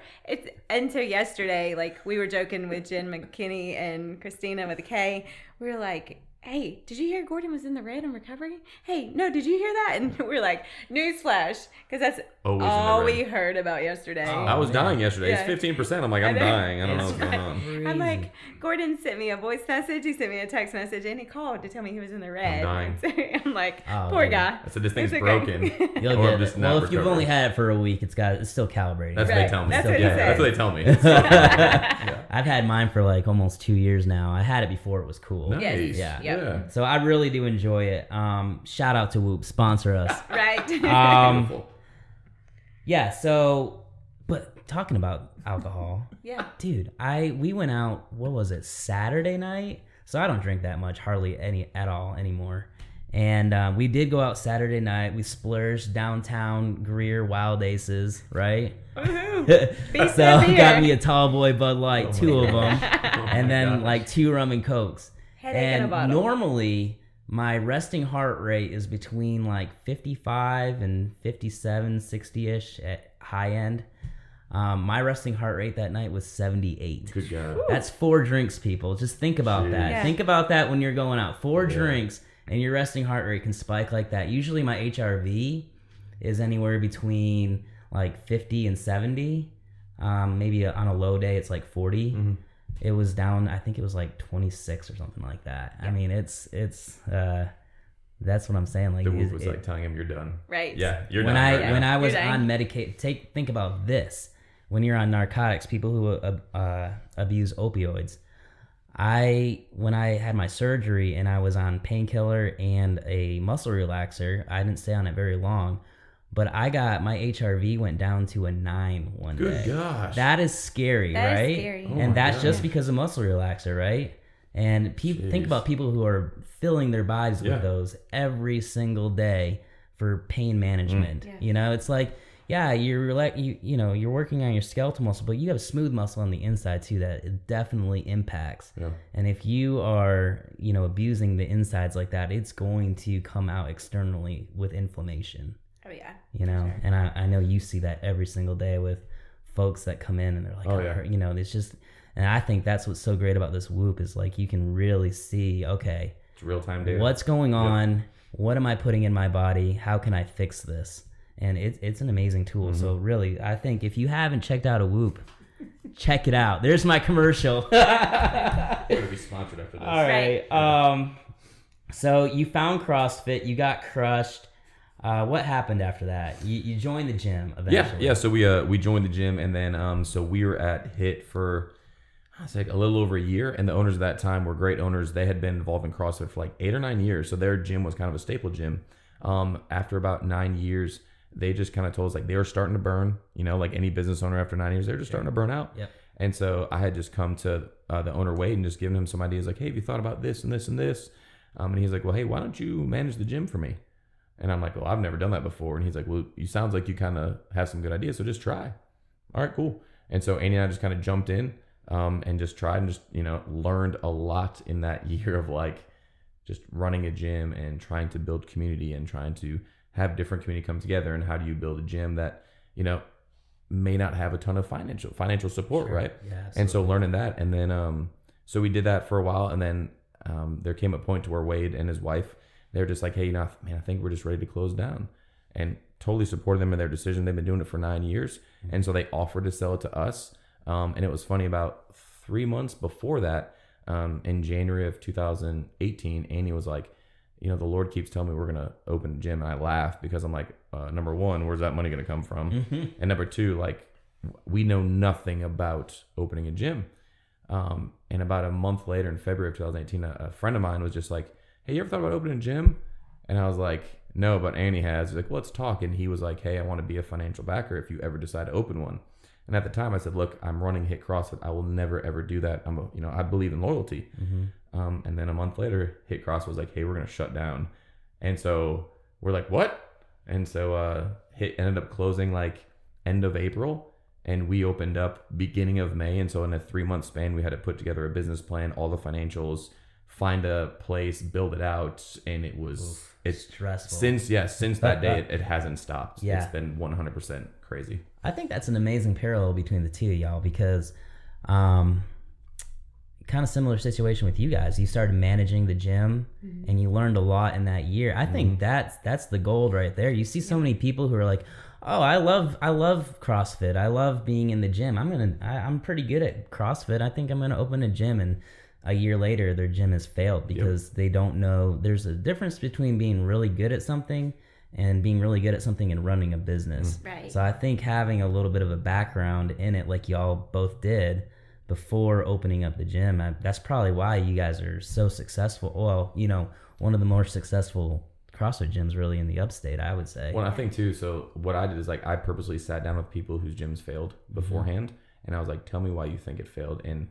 Until yesterday, like we were joking with Jen McKinney and Christina with a K. We were like, hey, did you hear Gordon was in the red in recovery? Hey, no, did you hear that? And we were like, newsflash, because that's all we heard about yesterday. I was dying yesterday. It's 15%. I'm like, I'm dying. I don't know what's going on. Crazy. I'm like, Gordon sent me a voice message. He sent me a text message, and he called to tell me he was in the red. I'm dying. I'm like, poor guy. I said, this thing's broken. You'll get it. Well, if you've only had it for a week, it's still calibrating. That's what they tell me. That's what they tell me. I've had mine for like almost 2 years now. I had it before it was cool. Nice. Yeah. So I really do enjoy it. Shout out to Whoop, sponsor us. Right. Yeah. So, but talking about alcohol. Yeah. Dude, we went out. What was it? Saturday night. So I don't drink that much, hardly any at all anymore. And we did go out Saturday night. We splurged downtown Greer Wild Aces, right? So got me a tall boy Bud Light, two of them, and then like 2 rum and cokes. And normally my resting heart rate is between like 55 and 57, 60-ish at high end. My resting heart rate that night was 78. Good God. That's 4 drinks, people. Just think about that. Yeah. Think about that when you're going out. 4 drinks and your resting heart rate can spike like that. Usually my HRV is anywhere between like 50 and 70. Maybe on a low day it's like 40. Mm-hmm. It was down, I think it was like 26 or something like that. Yeah. I mean, it's that's what I'm saying. Like the Whoop was like telling him you're done. Right. Yeah, you're done. When I was on medication, think about this. when you're on narcotics, people who abuse opioids. When I had my surgery and I was on painkiller and a muscle relaxer, I didn't stay on it very long, but my HRV went down to a 9 one day. Good gosh. That is scary, That is right? scary. Oh And my that's God. just because of muscle relaxer, right? And think about people who are filling their bodies with those every single day for pain management. Yeah. You know, it's like, yeah, you're working on your skeletal muscle, but you have smooth muscle on the inside too that it definitely impacts. Yeah. And if you are, abusing the insides like that, it's going to come out externally with inflammation. Oh yeah. Sure. And I know you see that every single day with folks that come in and they're like, it's just, and I think that's what's so great about this Whoop is like you can really see, okay, It's real-time data. what's going on? What am I putting in my body? How can I fix this? And it's an amazing tool. Mm-hmm. So really, I think if you haven't checked out a Whoop, check it out. There's my commercial. We're gonna be sponsored after this. All right. So you found CrossFit. You got crushed. What happened after that? You joined the gym eventually. Yeah. So we joined the gym, and then so we were at HIT for a little over a year, and the owners at that time were great owners. They had been involved in CrossFit for like 8 or 9 years, so their gym was kind of a staple gym. After about 9 years, they just kind of told us like they were starting to burn. Like any business owner after 9 years, they're just starting to burn out. Yep. And so I had just come to the owner Wade and just given him some ideas like, hey, have you thought about this and this and this? And he's like, well, hey, why don't you manage the gym for me? And I'm like, well, I've never done that before. And he's like, well, you sounds like you kind of have some good ideas, so just try. All right, cool. And so Andy and I just kind of jumped in and just tried and just, learned a lot in that year of like just running a gym and trying to build community and trying to have different community come together. And how do you build a gym that, may not have a ton of financial support, right? Yeah. And so learning that, and then so we did that for a while, and then there came a point to where Wade and his wife, they were just like, hey, man, I think we're just ready to close down, and totally supported them in their decision. They've been doing it for 9 years, and so they offered to sell it to us. And it was funny, about 3 months before that, in January of 2018, Andy was like, the Lord keeps telling me we're going to open a gym. And I laughed because I'm like, number one, where's that money going to come from? Mm-hmm. And number two, like, we know nothing about opening a gym. And about a month later, in February of 2018, a friend of mine was just like, hey, you ever thought about opening a gym? And I was like, no, but Andy has. He's like, well, let's talk. And he was like, hey, I want to be a financial backer if you ever decide to open one. And at the time I said, look, I'm running HIT CrossFit. I will never, ever do that. I believe in loyalty. Mm-hmm. And then a month later, HIT CrossFit was like, hey, we're going to shut down. And so we're like, what? And so HIT ended up closing like end of April, and we opened up beginning of May. And so in a 3-month span, we had to put together a business plan, all the financials, find a place, build it out. And it's stressful. Since that day, it hasn't stopped. Yeah. It's been 100% crazy. I think that's an amazing parallel between the two of y'all, because kind of similar situation with you guys. You started managing the gym, mm-hmm. and you learned a lot in that year. I think that's the gold right there. You see so many people who are like, oh, I love CrossFit. I love being in the gym. I'm pretty good at CrossFit. I think I'm going to open a gym. And a year later, their gym has failed because they don't know. There's a difference between being really good at something and being really good at something and running a business. Right. So I think having a little bit of a background in it, like y'all both did before opening up the gym, that's probably why you guys are so successful. Well, one of the more successful CrossFit gyms really in the Upstate, I would say. Well, I think too, so what I did is like I purposely sat down with people whose gyms failed beforehand, and I was like, tell me why you think it failed. And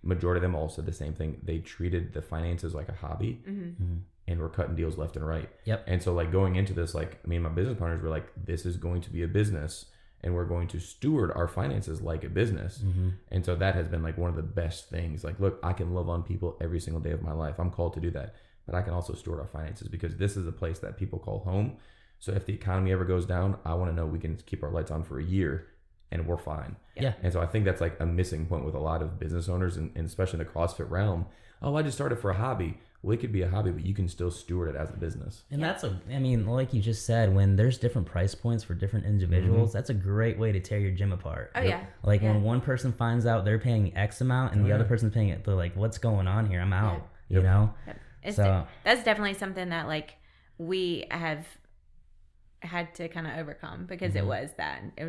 majority of them all said the same thing. They treated the finances like a hobby, and were cutting deals left and right. Yep. And so like going into this, like me and my business partners were like, this is going to be a business, and we're going to steward our finances like a business. And so that has been like one of the best things. Like, look, I can love on people every single day of my life. I'm called to do that. But I can also steward our finances, because this is a place that people call home. So if the economy ever goes down, I want to know we can keep our lights on for a year and we're fine. Yeah. And so I think that's like a missing point with a lot of business owners, and especially in the CrossFit realm. Oh, I just started for a hobby. Well, it could be a hobby, but you can still steward it as a business. And that's like you just said, when there's different price points for different individuals, that's a great way to tear your gym apart. Oh, yeah. Like when one person finds out they're paying X amount and the other person's paying it, they're like, what's going on here? I'm out, you know? Yep. So that's definitely something that like we have had to kind of overcome, because it was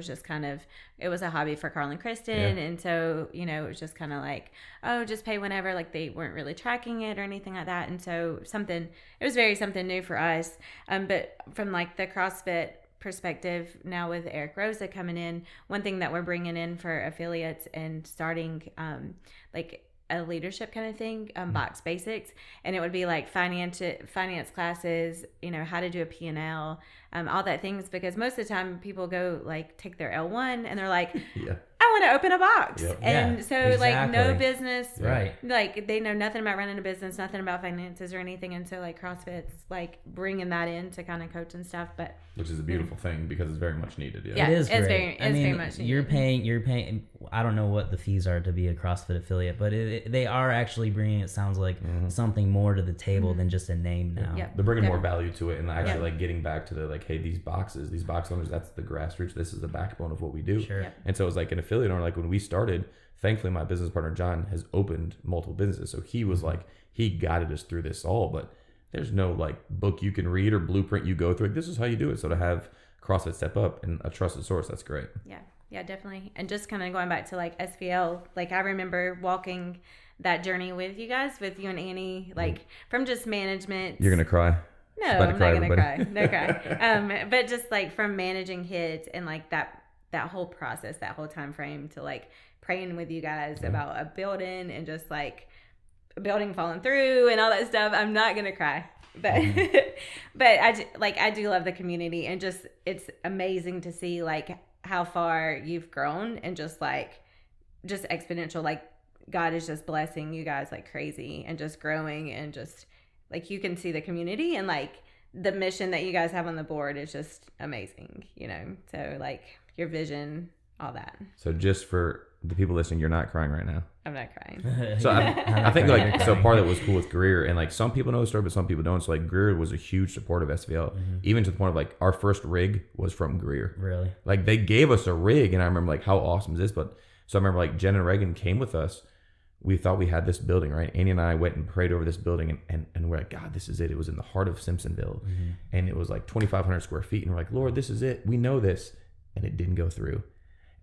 just kind of, it was a hobby for Carl and Kristen. And so, you know, it was just kind of like, oh, just pay whenever, like they weren't really tracking it or anything like that. And so it was very something new for us. But from like the CrossFit perspective now with Eric Rosa coming in, one thing that we're bringing in for affiliates and starting like a leadership kind of thing, box basics, and it would be like finance classes, you know, how to do a P&L, all that things, because most of the time people go like take their L1 and they're like, I want to open a box. And so like no business, right? Like they know nothing about running a business, nothing about finances or anything. And so like CrossFit's like bringing that in to kind of coach and stuff, but which is a beautiful thing because it's very much needed. It is it's great. very much needed. You're paying, I don't know what the fees are to be a CrossFit affiliate, but they are actually bringing, it sounds like something more to the table than just a name now. They're bringing more value to it, and actually like getting back to the like, hey, these box owners, that's the grassroots, this is the backbone of what we do. And so it's like an affiliate owner, like when we started, thankfully my business partner John has opened multiple businesses, so he was like, he guided us through this all, but there's no like book you can read or blueprint you go through, like this is how you do it. So to have CrossFit step up and a trusted source, that's great. Yeah, definitely. And just kind of going back to like SVL, like I remember walking that journey with you guys, with you and Annie, like from just management. You're gonna cry. No, I'm not gonna cry. No cry. But just like from managing kids and like that whole process, that whole time frame, to like praying with you guys about a building and just like a building falling through and all that stuff. I'm not gonna cry, but but I do love the community, and just it's amazing to see like how far you've grown, and just exponential. Like God is just blessing you guys like crazy, and just growing, and just like you can see the community, and like the mission that you guys have on the board is just amazing, you know. So like your vision, all that. So just for the people listening, you're not crying right now. I'm not crying. So I think like, so part of it was cool with Greer, and like some people know the story, but some people don't. So like Greer was a huge supporter of SVL, even to the point of like our first rig was from Greer. Really? Like they gave us a rig, and I remember like, how awesome is this? But so I remember like Jen and Reagan came with us. We thought we had this building, right? Annie and I went and prayed over this building, and we're like, God, this is it. It was in the heart of Simpsonville, and it was like 2,500 square feet. And we're like, Lord, this is it. We know this. And it didn't go through.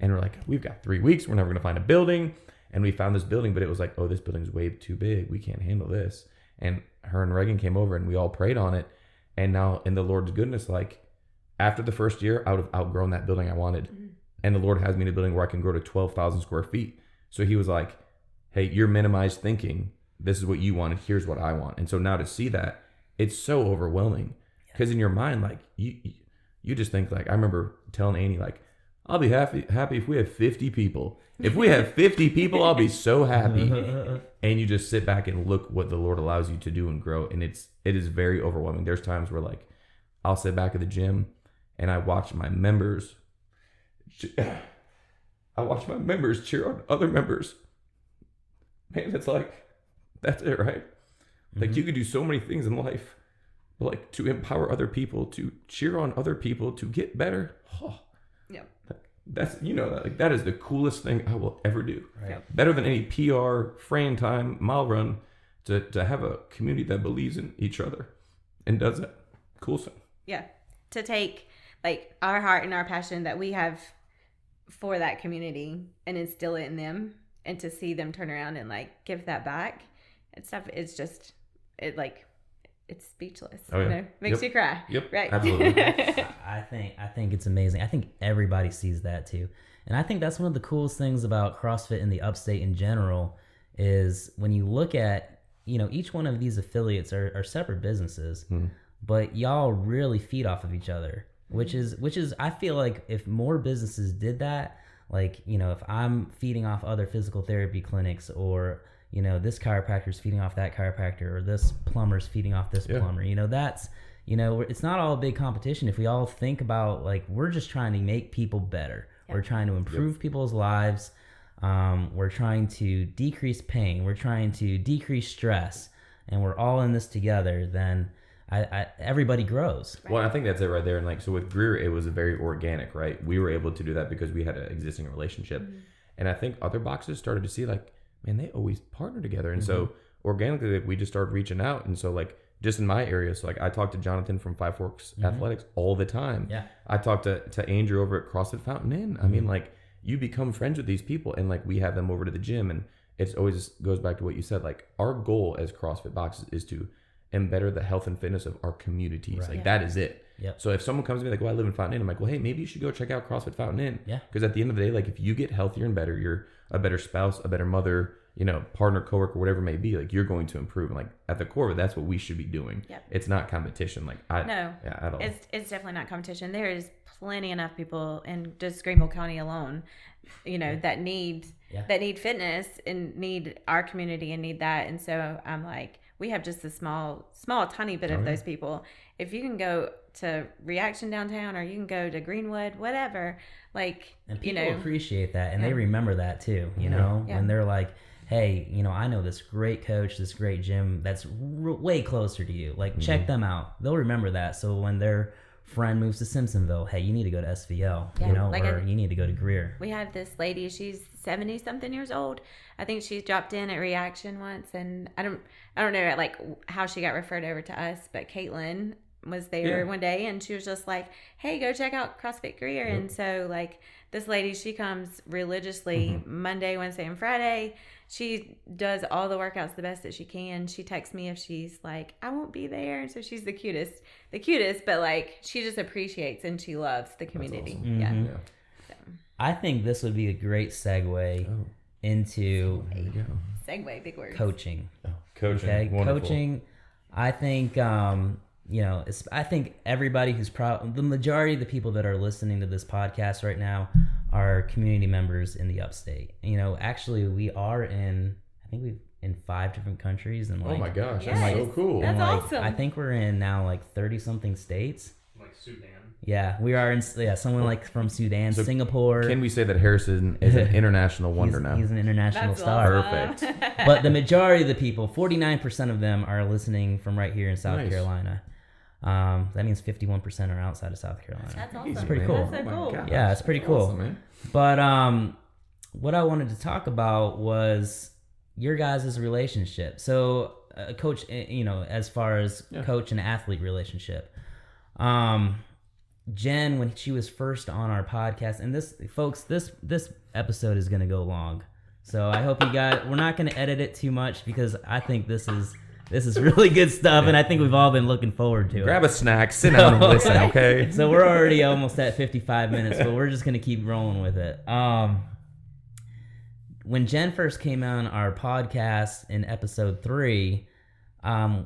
And we're like, we've got 3 weeks. We're never going to find a building. And we found this building, but it was like, oh, this building's way too big. We can't handle this. And her and Reagan came over, and we all prayed on it. And now in the Lord's goodness, like after the first year, I would have outgrown that building I wanted. And the Lord has me in a building where I can grow to 12,000 square feet. So he was like, hey, you're minimized thinking. This is what you wanted. Here's what I want. And so now to see that, it's so overwhelming, because in your mind, like you just think like, I remember telling Annie, like, I'll be happy if we have 50 people. If we have 50 people, I'll be so happy. And you just sit back and look what the Lord allows you to do and grow. And it is very overwhelming. There's times where like, I'll sit back at the gym and I watch my members cheer on other members. Man, it's like, that's it, right? Like you could do so many things in life, but like to empower other people, to cheer on other people, to get better. Oh, that's, you know, like that is the coolest thing I will ever do. Right. Better than any PR, frame time, mile run, to have a community that believes in each other and does that. Cool thing. Yeah. To take like our heart and our passion that we have for that community and instill it in them, and to see them turn around and like give that back and stuff, it's just, it's speechless. Oh, yeah. You know? Makes you cry. Yep. Right. Absolutely. I think it's amazing. I think everybody sees that too. And I think that's one of the coolest things about CrossFit in the Upstate in general, is when you look at, you know, each one of these affiliates are separate businesses, but y'all really feed off of each other, which is, I feel like if more businesses did that, like, you know, if I'm feeding off other physical therapy clinics, or, you know, this chiropractor's feeding off that chiropractor, or this plumber's feeding off this plumber, you know, that's, you know, it's not all a big competition. If we all think about, like, we're just trying to make people better. We're trying to improve people's lives. We're trying to decrease pain. We're trying to decrease stress, and we're all in this together, then everybody grows. Well, I think that's it right there. And like, so with Greer, it was very organic, right? We were able to do that because we had an existing relationship. And I think other boxes started to see like, man, they always partner together. And so organically, like, we just started reaching out. And so like just in my area. So like I talk to Jonathan from Five Forks Athletics all the time. Yeah. I talk to Andrew over at CrossFit Fountain Inn. I mean, like you become friends with these people, and like we have them over to the gym, and it's always goes back to what you said. Like our goal as CrossFit Boxes is to better the health and fitness of our communities. Right. Like that is it. Yep. So if someone comes to me like, well, I live in Fountain Inn, I'm like, well, hey, maybe you should go check out CrossFit Fountain Inn. Yeah. Because at the end of the day, like if you get healthier and better, you're a better spouse, a better mother, you know, partner, coworker, whatever it may be. Like you're going to improve. And like at the core of it, that's what we should be doing. Yep. It's not competition. Like at all. It's definitely not competition. There is plenty enough people in just Greenville County alone, you know, that need fitness and need our community and need that. And so I'm like, we have just a small, tiny bit of those people. If you can go to Reaction downtown, or you can go to Greenwood, whatever, like, and people you know, appreciate that, and they remember that too, you know, when they're like, hey, you know, I know this great coach, this great gym that's way closer to you. Like, check them out. They'll remember that. So when their friend moves to Simpsonville, hey, you need to go to SVL, you know, like or you need to go to Greer. We have this lady, she's 70-something years old. I think she's dropped in at Reaction once, and I don't know like how she got referred over to us, but Caitlin was there one day, and she was just like, hey, go check out CrossFit Greer. And so like this lady, she comes religiously Monday, Wednesday, and Friday. She does all the workouts the best that she can. She texts me if she's like, I won't be there. And so she's the cutest, but like she just appreciates and she loves the community. Awesome. Yeah. So. I think this would be a great segue into segue, big word. Coaching. Coaching. Okay, Wonderful. coaching. I think you know, I think everybody who's the majority of the people that are listening to this podcast right now are community members in the Upstate. You know, actually, we are in 5 different countries, and like, oh my gosh, yes. that's so cool. That's like, awesome. I think we're in now like 30-something states. Like Sudan. Yeah, we are in. Yeah, someone like from Sudan, So Singapore. Can we say that Harrison is an international wonder now? He's an international That's star. awesome. Perfect. But the majority of the people, 49% of them, are listening from right here in South Nice. Carolina. That means 51% are outside of South Carolina. That's awesome. Easy, pretty man. cool. That's so Oh my cool. gosh. Yeah, it's pretty cool. Awesome, man. But what I wanted to talk about was your guys' relationship. So, coach, you know, as far as coach and athlete relationship, Jen, when she was first on our podcast, and this episode is going to go long. So I hope you guys, we're not going to edit it too much because I think this is really good stuff, and I think we've all been looking forward to it. Grab a snack, sit down and listen, okay? So we're already almost at 55 minutes, but we're just going to keep rolling with it. When Jen first came on our podcast in episode 3,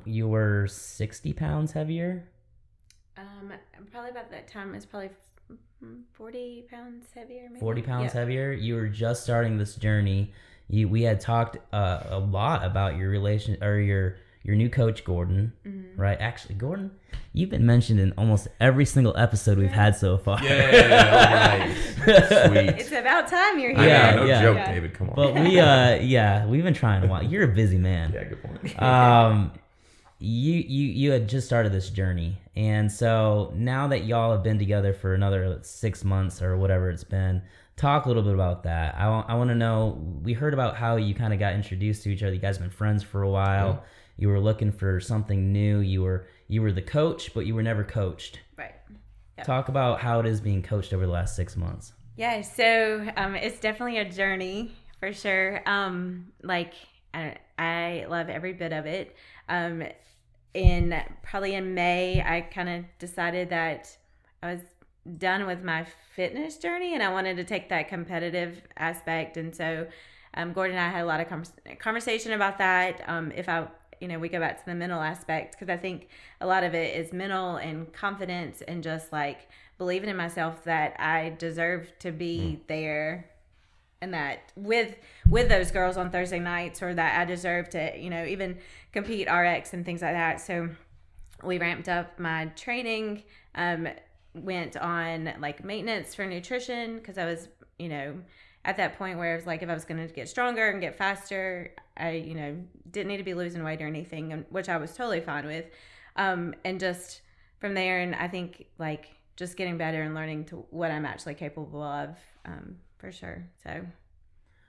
you were 60 pounds heavier? Probably about that time, it's probably 40 pounds heavier. Maybe. 40 pounds heavier? You were just starting this journey. We had talked a lot about your relation, or your new coach, Gordon, right? Actually, Gordon, you've been mentioned in almost every single episode we've had so far. Yeah, all right. Sweet. It's about time you're here. Yeah, no yeah. joke, Yeah. David. Come on. But we've been trying a while. You're a busy man. Yeah, good point. You had just started this journey, and so now that y'all have been together for another 6 months or whatever it's been, talk a little bit about that. I want to know, we heard about how you kind of got introduced to each other. You guys have been friends for a while. Yeah. You were looking for something new. You were the coach, but you were never coached. Right. Yep. Talk about how it is being coached over the last 6 months. Yeah, so it's definitely a journey for sure. Like I love every bit of it. Probably in May, I kind of decided that I was done with my fitness journey and I wanted to take that competitive aspect. And so Gordon and I had a lot of conversation about that. If we go back to the mental aspect, because I think a lot of it is mental and confidence and just like believing in myself that I deserve to be there, and that with those girls on Thursday nights, or that I deserve to, even compete RX and things like that. So we ramped up my training, went on like maintenance for nutrition, because I was, at that point where it was like, if I was going to get stronger and get faster, I, didn't need to be losing weight or anything, which I was totally fine with. And just from there, and I think like just getting better and learning to what I'm actually capable of, for sure. So,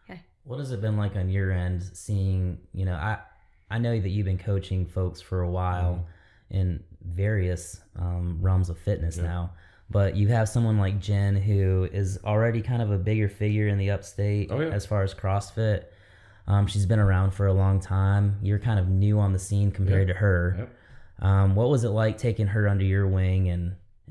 yeah. What has it been like on your end seeing, I I know that you've been coaching folks for a while in various realms of fitness now, but you have someone like Jen who is already kind of a bigger figure in the Upstate as far as CrossFit. She's been around for a long time. You're kind of new on the scene compared to her. What was it like taking her under your wing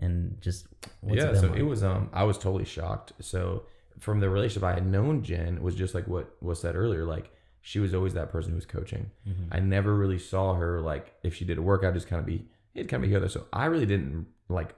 and just what's it been like? It was I was totally shocked. So from the relationship I had known, Jen was just like what was said earlier, like she was always that person who was coaching. I never really saw her like if she did a workout just kind of be together. So I really didn't like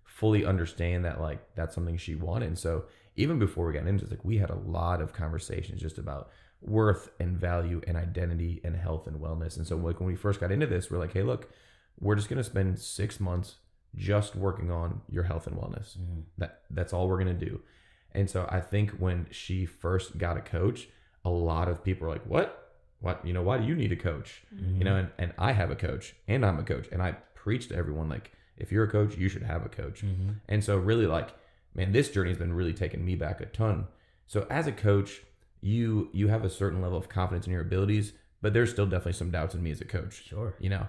fully understand that like that's something she wanted. And so even before we got into it, like we had a lot of conversations just about worth and value and identity and health and wellness. And so like when we first got into this, we're like, hey, look, we're just going to spend 6 months just working on your health and wellness. That's all we're going to do. And so I think when she first got a coach, a lot of people are like, what, you know, why do you need a coach? You know, and I have a coach and I'm a coach. And I preach to everyone, like, if you're a coach, you should have a coach. And so really like, man, this journey has been really taking me back a ton. So as a coach, you have a certain level of confidence in your abilities, but there's still definitely some doubts in me as a coach. Sure. You know?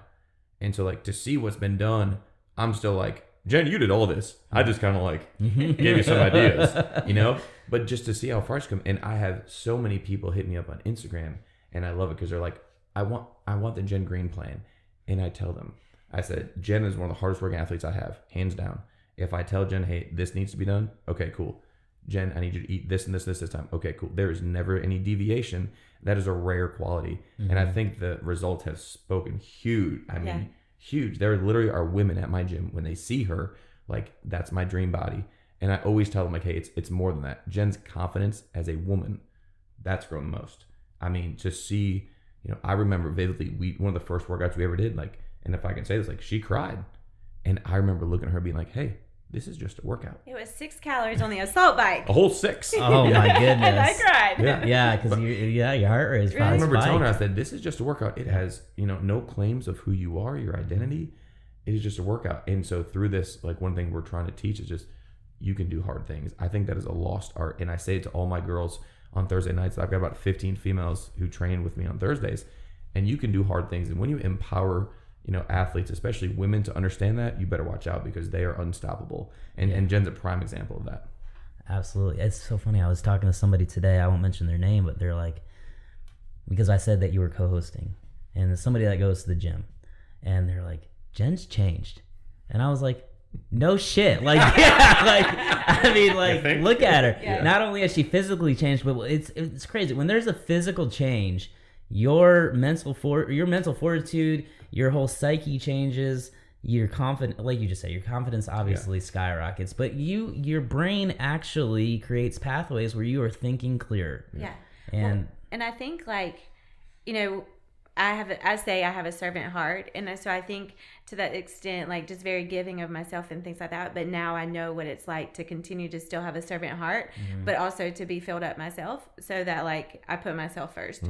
And so like to see what's been done, I'm still like, Jen, you did all this. I just kind of like gave you some ideas, you know? But just to see how far it's come. And I have so many people hit me up on Instagram and I love it because they're like, I want the Jen Green plan. And I tell them, I said, Jen is one of the hardest working athletes I have, hands down. If I tell Jen, hey, this needs to be done, okay, cool. Jen, I need you to eat this and this time. Okay, cool. There is never any deviation. That is a rare quality. And I think the results have spoken huge. I mean, huge. There literally are women at my gym when they see her, like, that's my dream body. And I always tell them, like, hey, it's more than that. Jen's confidence as a woman, that's grown the most. I mean, to see, you know, I remember vividly, one of the first workouts we ever did, like, and if I can say this, like, she cried. And I remember looking at her being like, hey, this is just a workout. It was 6 calories on the assault bike. A whole 6. Oh my goodness. And I cried. Yeah, because your heart rate is probably I remember spiked. telling her, I said, this is just a workout. It has, you know, no claims of who you are, your identity. It is just a workout. And so through this, like one thing we're trying to teach is just, you can do hard things. I think that is a lost art. And I say it to all my girls on Thursday nights. I've got about 15 females who train with me on Thursdays. And you can do hard things. And when you empower, you know, athletes, especially women, to understand that, you better watch out because they are unstoppable. And Jen's a prime example of that. Absolutely. It's so funny. I was talking to somebody today. I won't mention their name, but they're like, because I said that you were co-hosting, and somebody that goes to the gym, and they're like, Jen's changed. And I was like, no shit. Like, yeah, like, I mean, like, look at her. Yeah. Not only has she physically changed, but it's crazy. When there's a physical change, your mental fortitude, your whole psyche changes. You're confident, like you just said, your confidence obviously skyrockets, but your brain actually creates pathways where you are thinking clearer. Yeah. And I think, like, you know, I have a servant heart. And so I think to that extent, like, just very giving of myself and things like that. But now I know what it's like to continue to still have a servant heart, but also to be filled up myself so that, like, I put myself first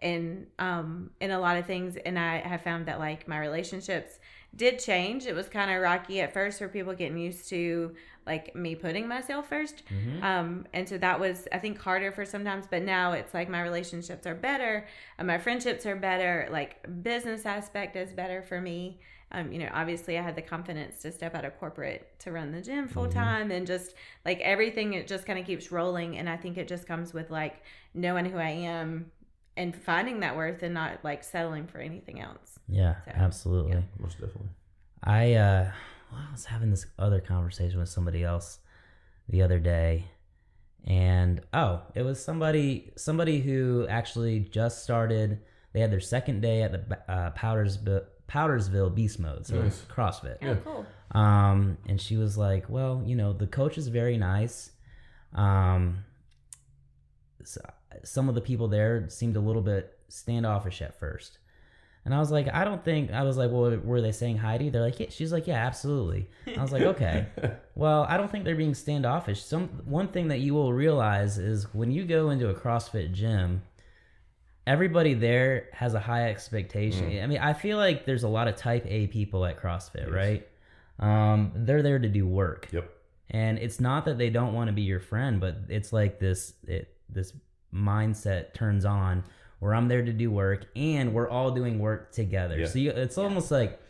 in a lot of things. And I have found that, like, my relationships did change. It was kind of rocky at first for people getting used to, like, me putting myself first. And so that was, I think, harder for sometimes, but now it's like my relationships are better, my friendships are better, like, business aspect is better for me. You know, obviously I had the confidence to step out of corporate to run the gym full time, and just, like, everything, it just kind of keeps rolling. And I think it just comes with, like, knowing who I am and finding that worth and not, like, settling for anything else. Yeah, so, absolutely. Yeah, most definitely. I was having this other conversation with somebody else the other day, and it was somebody who actually just started. They had their second day at the Powdersville Beast Mode, so it's CrossFit. Oh, cool. And she was like, well, you know, the coach is very nice. So some of the people there seemed a little bit standoffish at first. And I was like, well, were they saying hi to you? They're like, yeah. She's like, yeah, absolutely. I was like, okay. Well, I don't think they're being standoffish. One thing that you will realize is when you go into a CrossFit gym, everybody there has a high expectation. I mean, I feel like there's a lot of type A people at CrossFit, right? They're there to do work. Yep. And it's not that they don't want to be your friend, but it's like this mindset turns on where I'm there to do work and we're all doing work together. Yeah. So it's almost like,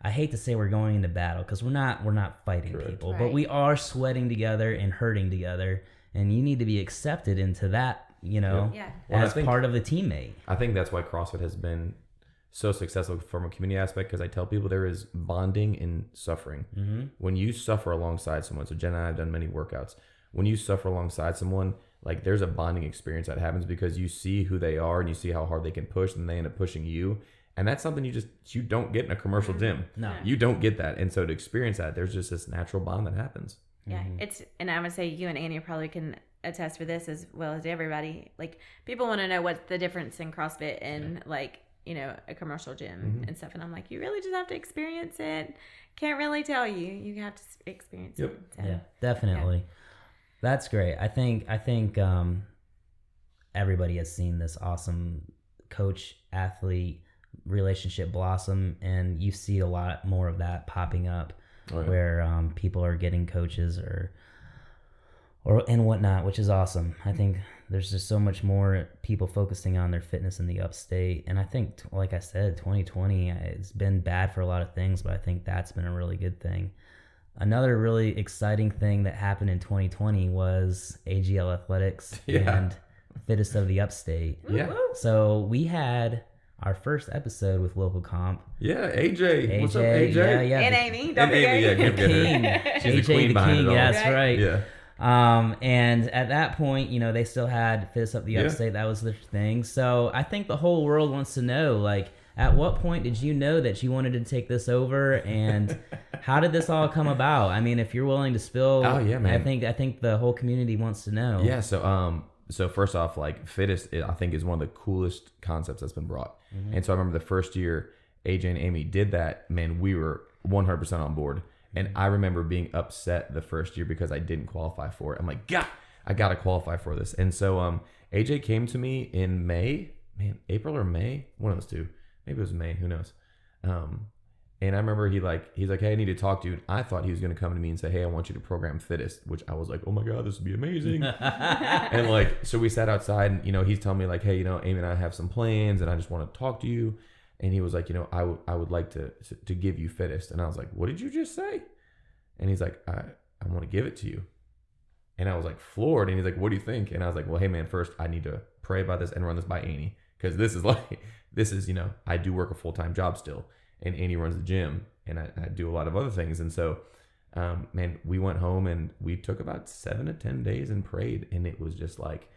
I hate to say we're going into battle because we're not fighting Correct. people, Right. but we are sweating together and hurting together, and you need to be accepted into that, Yeah. Well, as part of the teammate. I think that's why CrossFit has been so successful from a community aspect, because I tell people there is bonding in suffering. Mm-hmm. When you suffer alongside someone, so Jen and I have done many workouts. When you suffer alongside someone, like there's a bonding experience that happens because you see who they are and you see how hard they can push, and they end up pushing you. And that's something you don't get in a commercial gym. No. You don't get that. And so to experience that, there's just this natural bond that happens. Yeah, and I would say you and Annie probably can attest for this as well as everybody. Like, people want to know what's the difference in CrossFit and like, a commercial gym and stuff. And I'm like, you really just have to experience it. Can't really tell you. You have to experience it. So, Yeah, definitely. That's great. I think everybody has seen this awesome coach athlete relationship blossom, and you see a lot more of that popping up where people are getting coaches or and whatnot, which is awesome. I think there's just so much more people focusing on their fitness in the Upstate, and I think, like I said, 2020 it's been bad for a lot of things, but I think that's been a really good thing. Another really exciting thing that happened in 2020 was AGL Athletics and Fittest of the Upstate. Yeah. So we had our first episode with Local Comp. Yeah, AJ. What's up, AJ? Yeah. And Amy, don't forget. Amy, can't forget King. her. She's AJ the queen behind it all. That's right. Yeah. And at that point, they still had Fittest Up the Upstate. That was their thing. So I think the whole world wants to know, like, at what point did you know that you wanted to take this over, and how did this all come about? I mean, if you're willing to spill, man. I think the whole community wants to know. Yeah. So first off, like, Fittest, I think, is one of the coolest concepts that's been brought. Mm-hmm. And so I remember the first year AJ and Amy did that, man, we were 100% on board. And I remember being upset the first year because I didn't qualify for it. I'm like, God, I got to qualify for this. And so AJ came to me in April or May, one of those two. Maybe it was May, who knows? And I remember he's like, hey, I need to talk to you. And I thought he was going to come to me and say, hey, I want you to program Fittest, which I was like, oh my God, this would be amazing. And like, so we sat outside and, he's telling me like, hey, Amy and I have some plans and I just want to talk to you. And he was like, I would like to give you Fittest. And I was like, what did you just say? And he's like, I want to give it to you. And I was like floored. And he's like, what do you think? And I was like, well, hey man, first I need to pray about this and run this by Annie. Cause this is, I do work a full-time job still, and Annie runs the gym, and I do a lot of other things. And so, man, we went home and we took about 7 to 10 days and prayed. And it was just like,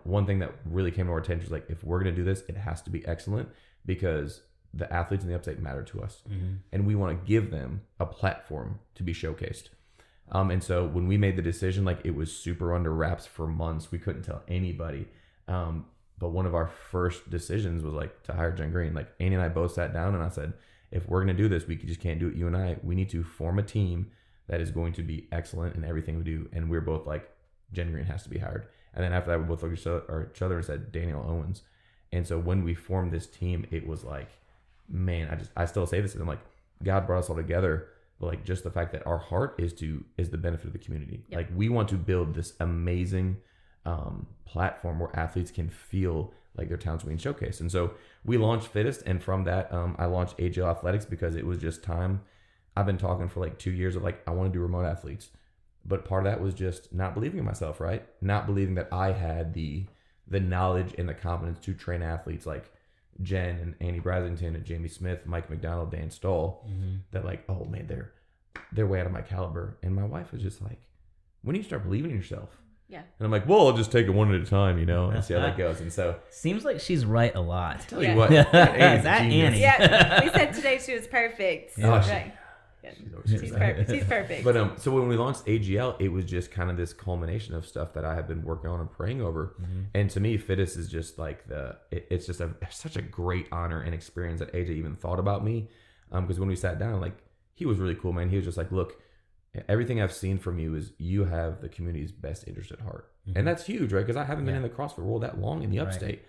one thing that really came to our attention was like, if we're going to do this, it has to be excellent, because the athletes in the Upstate matter to us. Mm-hmm. And we want to give them a platform to be showcased. And so when we made the decision, like, it was super under wraps for months. We couldn't tell anybody. But one of our first decisions was like to hire Jen Green. Like, Annie and I both sat down and I said, if we're going to do this, we just can't do it, you and I. We need to form a team that is going to be excellent in everything we do. And we're both like, Jen Green has to be hired. And then after that, we both looked at each other and said, Daniel Owens. And so when we formed this team, it was like, man, I still say this, and I'm like, God brought us all together. But like, just the fact that our heart is the benefit of the community. Yep. Like, we want to build this amazing platform where athletes can feel like their talents being showcased. And so we launched Fittest, and from that, I launched AGL Athletics because it was just time. I've been talking for like 2 years of like, I want to do remote athletes. But part of that was just not believing in myself, right? Not believing that I had the knowledge and the confidence to train athletes like Jen and Annie Brasington and Jamie Smith, Mike McDonald, Dan Stahl, that like, oh man, they're way out of my caliber. And my wife was just like, when do you start believing in yourself? Yeah. And I'm like, well, I'll just take it one at a time, and see how that goes. And so seems like she's right a lot. Tell you what, is that Annie? Yeah, we said today she was perfect. Yeah. Right. She's perfect. She's perfect. But so when we launched AGL, it was just kind of this culmination of stuff that I have been working on and praying over. Mm-hmm. And to me, Fittest is just like it's just such a great honor and experience that AJ even thought about me. Because when we sat down, like, he was really cool, man. He was just like, look, everything I've seen from you is you have the community's best interest at heart. Mm-hmm. And that's huge, right? Because I haven't been in the CrossFit world that long in the Upstate.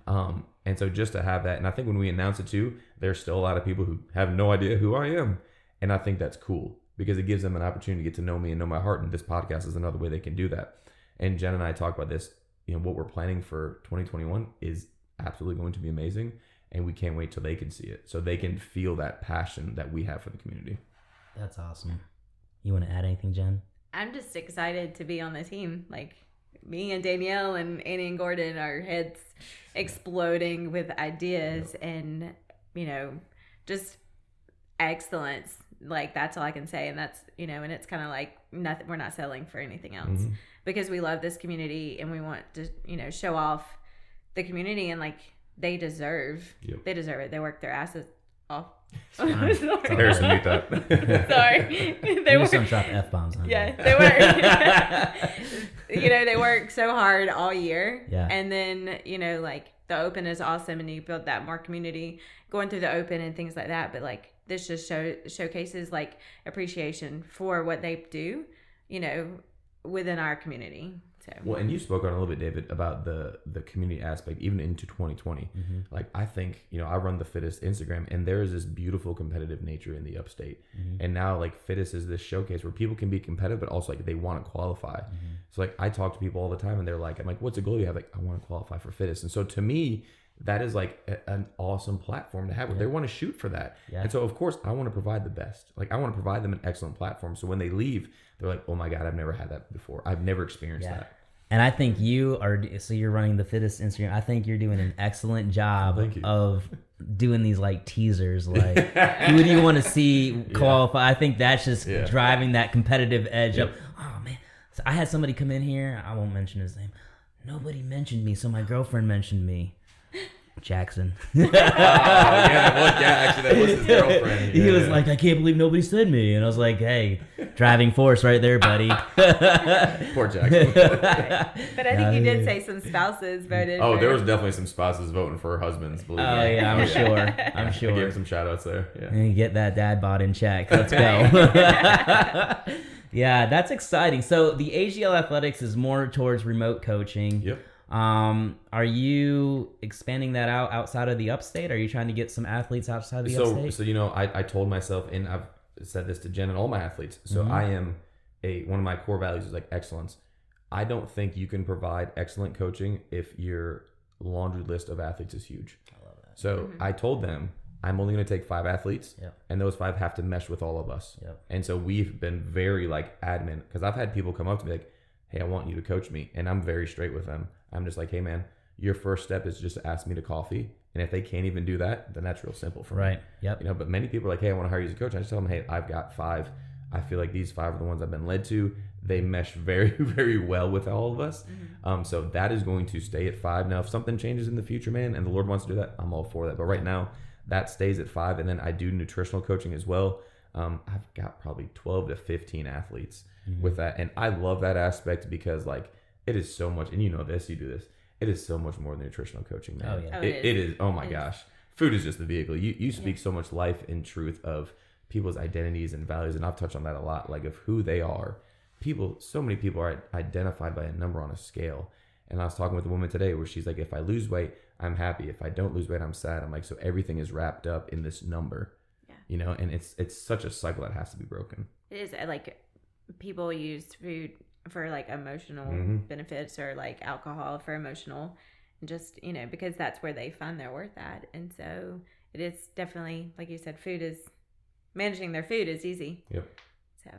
Right. And so just to have that, and I think when we announced it too, there's still a lot of people who have no idea who I am. And I think that's cool because it gives them an opportunity to get to know me and know my heart. And this podcast is another way they can do that. And Jen and I talk about this, what we're planning for 2021 is absolutely going to be amazing. And we can't wait till they can see it, so they can feel that passion that we have for the community. That's awesome. You want to add anything, Jen? I'm just excited to be on the team. Like, me and Danielle and Annie and Gordon, our heads exploding with ideas and, just excellence. Like, that's all I can say. And that's, and it's kind of like nothing, we're not settling for anything else because we love this community and we want to, show off the community, and like, they deserve it. They work their asses off. Harrison, mute that. Sorry. They work. Some drop F-bombs. Yeah, they work. They work so hard all year. Yeah. And then, like, the Open is awesome, and you build that more community going through the Open and things like that. But like, this just showcases like appreciation for what they do, within our community. So. Well, and you spoke on a little bit, David, about the community aspect, even into 2020. Like, I think, I run the Fittest Instagram, and there is this beautiful competitive nature in the Upstate. And now, like, Fittest is this showcase where people can be competitive, but also, like, they want to qualify. So, like, I talk to people all the time, and they're like, I'm like, what's a goal you have? Like, I want to qualify for Fittest. And so, to me, that is like an awesome platform to have where they want to shoot for that. And so, of course, I want to provide the best. Like, I want to provide them an excellent platform. So when they leave, they're like, oh my God, I've never had that before. I've never experienced that. And I think you're running the Fittest Instagram. I think you're doing an excellent job of doing these like teasers. Like, who do you want to see qualify? I think that's just driving that competitive edge up. Oh man. So I had somebody come in here. I won't mention his name. Nobody mentioned me. So my girlfriend mentioned me. Jackson. Actually, that was his girlfriend. He was like, I can't believe nobody said me. And I was like, hey, driving force right there, buddy. Poor Jackson. But I think you did say some spouses voted. Oh, there was definitely some spouses voting for husbands, believe me. Oh, yeah, I'm sure. I gave some shout outs there. Yeah. And get that dad bod in check. Let's go. Yeah, that's exciting. So the AGL Athletics is more towards remote coaching. Yep. Are you expanding that outside of the Upstate? Are you trying to get some athletes outside of the Upstate? So I told myself, and I've said this to Jen and all my athletes. So I am one of my core values is like excellence. I don't think you can provide excellent coaching if your laundry list of athletes is huge. I love that. So I told them I'm only going to take 5 athletes, and those 5 have to mesh with all of us. And so we've been very like adamant, because I've had people come up to me like, hey, I want you to coach me. And I'm very straight with them. I'm just like, hey, man, your first step is just to ask me to coffee. And if they can't even do that, then that's real simple for me. Right. Yep. But many people are like, hey, I want to hire you as a coach. I just tell them, hey, I've got 5. I feel like these 5 are the ones I've been led to. They mesh very, very well with all of us. So that is going to stay at 5. Now, if something changes in the future, man, and the Lord wants to do that, I'm all for that. But right now, that stays at 5. And then I do nutritional coaching as well. I've got probably 12 to 15 athletes with that. And I love that aspect because, like, it is so much, and you know this, you do this, it is so much more than nutritional coaching, man. Oh, yeah. It is. Oh my gosh. Food is just the vehicle. You speak so much life and truth of people's identities and values, and I've touched on that a lot, like of who they are. So many people are identified by a number on a scale. And I was talking with a woman today where she's like, if I lose weight, I'm happy. If I don't lose weight, I'm sad. I'm like, so everything is wrapped up in this number. And it's such a cycle that has to be broken. It is like people use food for like emotional benefits, or like alcohol for emotional, and just, because that's where they find their worth at. And so it is definitely, like you said, managing their food is easy. Yep. So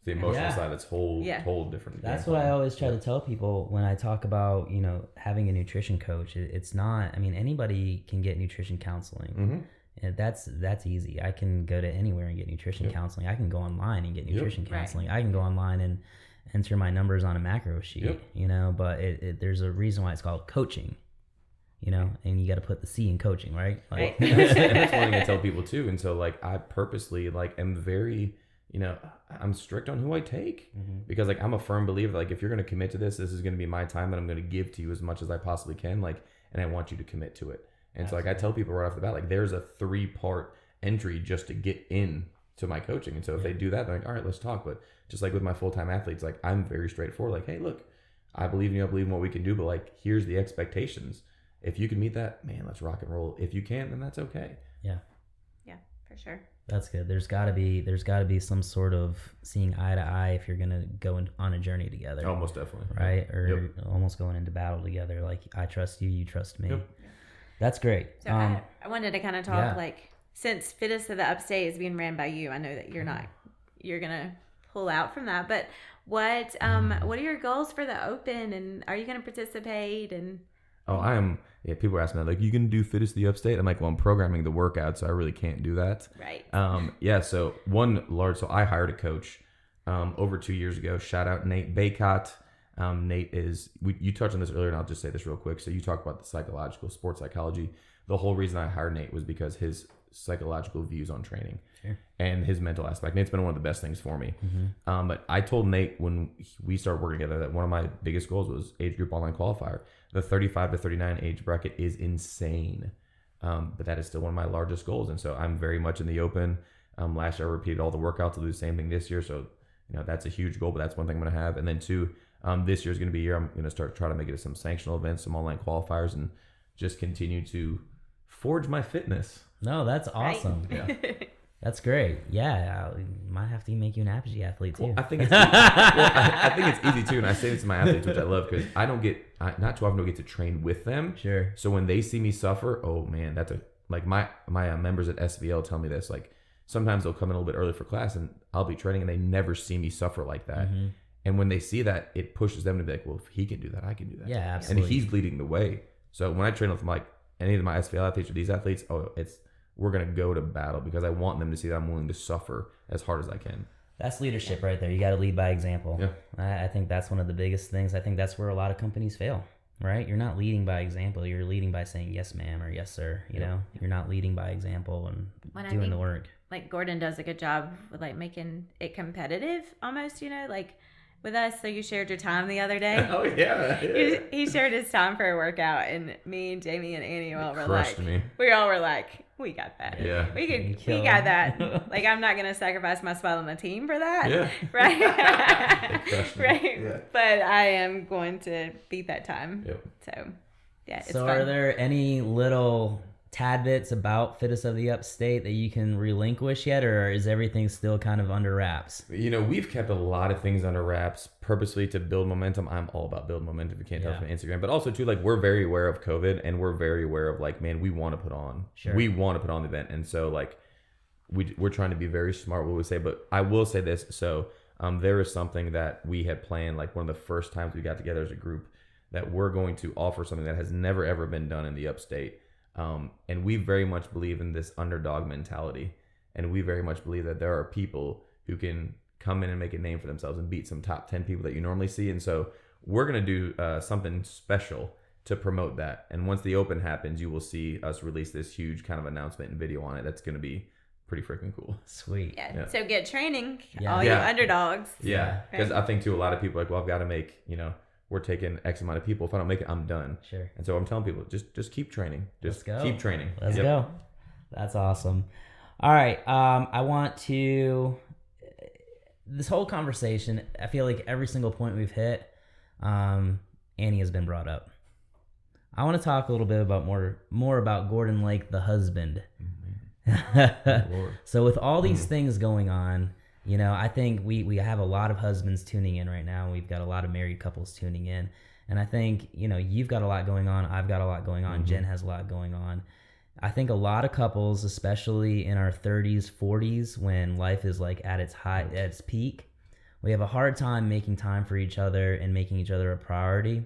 the emotional side, that's whole different. That's what I always try to tell people when I talk about, having a nutrition coach. It's not, anybody can get nutrition counseling. And that's easy. I can go to anywhere and get nutrition counseling. I can go online and get nutrition counseling. I can go online and enter my numbers on a macro sheet, but there's a reason why it's called coaching, and you got to put the C in coaching, right? Like, that's one thing I tell people too. And so, like, I purposely, like, am very, I'm strict on who I take, because, like, I'm a firm believer, like, if you're going to commit to this is going to be my time that I'm going to give to you as much as I possibly can, like, and I want you to commit to it. And so, like, I tell people right off the bat, like, there's a 3-part entry just to get in to my coaching. And so if they do that, they're like, all right, let's talk. But just like with my full-time athletes, like, I'm very straightforward. Like, hey, look, I believe in you. I believe in what we can do. But, like, here's the expectations. If you can meet that, man, let's rock and roll. If you can't, then that's okay. Yeah, for sure. That's good. There's got to be some sort of seeing eye to eye if you're going to go on a journey together. Oh, most definitely. Right? Or almost going into battle together. Like, I trust you, you trust me. That's great. So I wanted to kind of talk like, since Fittest of the Upstate is being ran by you, I know that you're gonna pull out from that. But what are your goals for the Open, and are you gonna participate? And I am. Yeah, people are asking me like, you can do Fittest the Upstate? I'm like, well, I'm programming the workout, so I really can't do that. Right. So so I hired a coach over 2 years ago. Shout out Nate Baycott. Nate you touched on this earlier, and I'll just say this real quick. So you talk about the sports psychology. The whole reason I hired Nate was because his psychological views on training and his mental aspect. Nate's been one of the best things for me. But I told Nate when we started working together that one of my biggest goals was age group online qualifier. The 35 to 39 age bracket is insane. But that is still one of my largest goals. And so I'm very much in the Open. Last year I repeated all the workouts. I'll do the same thing this year. So, that's a huge goal, but that's one thing I'm going to have. And then two, this year is going to be a year I'm going to try to make it to some sanctional events, some online qualifiers, and just continue to forge my fitness. No, that's awesome. Right. Yeah. That's great. Yeah, I might have to make you an Apogee athlete too. Well, I think it's I think it's easy too, and I say this to my athletes, which I love, because I not too often do I get to train with them. Sure. So when they see me suffer, oh man, that's my members at SVL tell me this. Like sometimes they'll come in a little bit early for class, and I'll be training, and they never see me suffer like that. And when they see that, it pushes them to be like, well, if he can do that, I can do that. Yeah, absolutely. And he's leading the way. So when I train with like any of my SVL athletes or these athletes, we're going to go to battle, because I want them to see that I'm willing to suffer as hard as I can. That's leadership right there. You got to lead by example. Yeah. I think that's one of the biggest things. I think that's where a lot of companies fail, right? You're not leading by example. You're leading by saying yes, ma'am, or yes, sir. You know, you're not leading by example and doing the work. Like Gordon does a good job with like making it competitive almost, like with us. So you shared your time the other day. Oh yeah. He shared his time for a workout, and me and Jamie and Annie we all were like, we got that. Yeah. We got that. Like, I'm not going to sacrifice my spot on the team for that. Yeah. Right? Right. Yeah. But I am going to beat that time. Yep. So, yeah, it's So fun. are there any little tidbits about Fittest of the Upstate that you can relinquish yet, or is everything still kind of under wraps? We've kept a lot of things under wraps purposely to build momentum. I'm all about building momentum, if you can't tell from Instagram. But also too, like, we're very aware of COVID, and we're very aware of like, man, we want to put on. Sure. We want to put on the event. And so like we're trying to be very smart what we say. But I will say this. So there is something that we had planned, like one of the first times we got together as a group, that we're going to offer something that has never ever been done in the Upstate. And we very much believe in this underdog mentality. And we very much believe that there are people who can come in and make a name for themselves and beat some top 10 people that you normally see. And so we're going to do something special to promote that. And once the Open happens, you will see us release this huge kind of announcement and video on it. That's going to be pretty freaking cool. Sweet. Yeah. So get training, Yeah. all you underdogs. Yeah. Because Right. I think too, a lot of people are like, well, I've got to make, we're taking X amount of people. If I don't make it, I'm done. Sure. And so I'm telling people, just keep training. Just Let's go. keep training. Let's go. That's awesome. All right. I want to, this whole conversation, I feel like every single point we've hit, Annie has been brought up. I want to talk a little bit about more about Gordon Lake, the husband. So with all these things going on, I think we have a lot of husbands tuning in right now. We've got a lot of married couples tuning in. And I think, you've got a lot going on. I've got a lot going on. Jen has a lot going on. I think a lot of couples, especially in our 30s, 40s, when life is like at its at its peak, we have a hard time making time for each other and making each other a priority.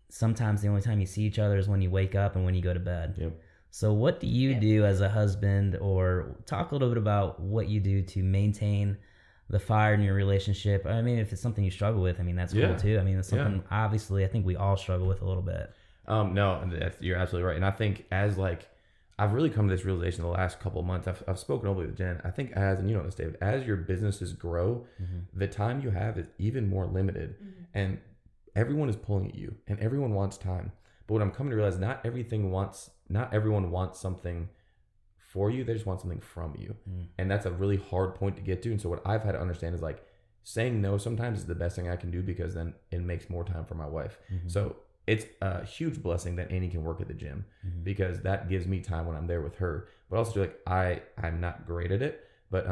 Sometimes the only time you see each other is when you wake up and when you go to bed. Yep. So what do you do as a husband, or talk a little bit about what you do to maintain the fire in your relationship? I mean, if it's something you struggle with, that's cool too. It's something obviously I think we all struggle with a little bit. No, you're absolutely right. And I think I've really come to this realization the last couple of months. I've spoken openly with Jen. I think and you know this, David, as your businesses grow, the time you have is even more limited, and everyone is pulling at you, and everyone wants time. But what I'm coming to realize, not everyone wants something for you. They just want something from you. And that's a really hard point to get to. And so what I've had to understand is like saying no sometimes is the best thing I can do, because then it makes more time for my wife. So it's a huge blessing that Annie can work at the gym, because that gives me time when I'm there with her. But also like I'm not great at it, but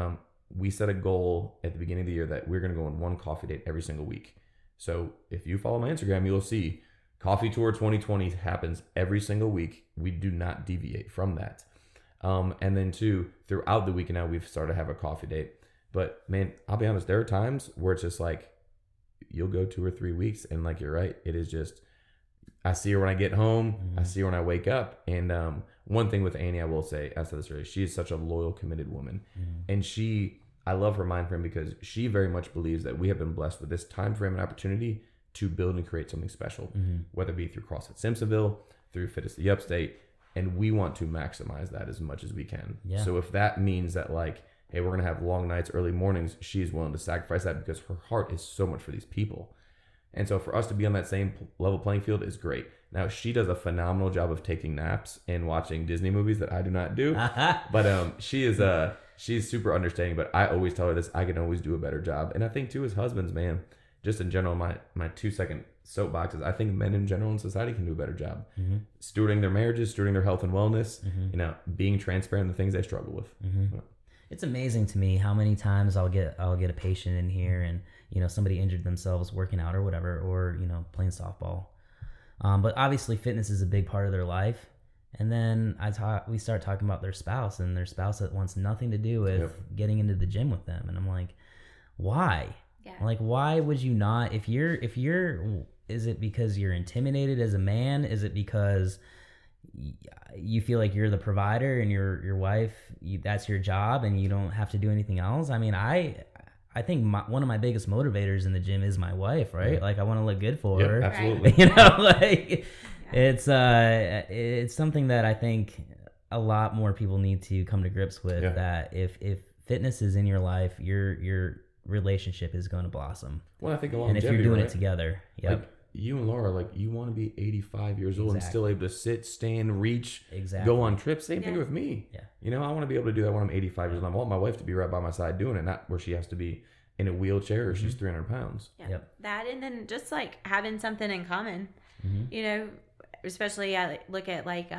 we set a goal at the beginning of the year that we're going to go on one coffee date every single week. So if you follow my Instagram, you'll see Coffee Tour 2020 happens every single week. We do not deviate from that. And then two, throughout the week now, we've started to have a coffee date. But man, I'll be honest, there are times where it's just like, you'll go 2 or 3 weeks and like, you're right. It is just, I see her when I get home. I see her when I wake up. And one thing with Annie, I will say, I said this earlier, she is such a loyal, committed woman. And I love her mind frame because she very much believes that we have been blessed with this time frame and opportunity to build and create something special, whether it be through CrossFit Simpsonville, through Fittest the Upstate. And we want to maximize that as much as we can. Yeah. So if that means that like, hey, we're going to have long nights, early mornings, she's willing to sacrifice that because her heart is so much for these people. And so for us to be on that same level playing field is great. Now, she does a phenomenal job of taking naps and watching Disney movies that I do not do. But she's super understanding. But I always tell her this, I can always do a better job. And I think too, as husbands, man, just in general, my 2-second soapbox is I think men in general in society can do a better job. Stewarding their marriages, stewarding their health and wellness, being transparent in the things they struggle with. It's amazing to me how many times I'll get a patient in here and somebody injured themselves working out or whatever, or playing softball. But obviously fitness is a big part of their life. And then we start talking about their spouse, and their spouse that wants nothing to do with getting into the gym with them. And I'm like, why? Yeah. Like, why would you not? If you're, is it because you're intimidated as a man? Is it because you feel like you're the provider and your wife, that's your job and you don't have to do anything else? I mean, I think one of my biggest motivators in the gym is my wife, right? Like, I want to look good for her. Absolutely. It's something that I think a lot more people need to come to grips with, that if fitness is in your life, your relationship is going to blossom. Well, I think and if you're doing it together, like you and Laura, like you want to be 85 years old and still able to sit, stand, reach, go on trips. Same thing with me. Yeah. I want to be able to do that when I'm 85 years old. I want my wife to be right by my side doing it, not where she has to be in a wheelchair or she's 300 pounds. Yeah. That, and then just like having something in common, especially I look at like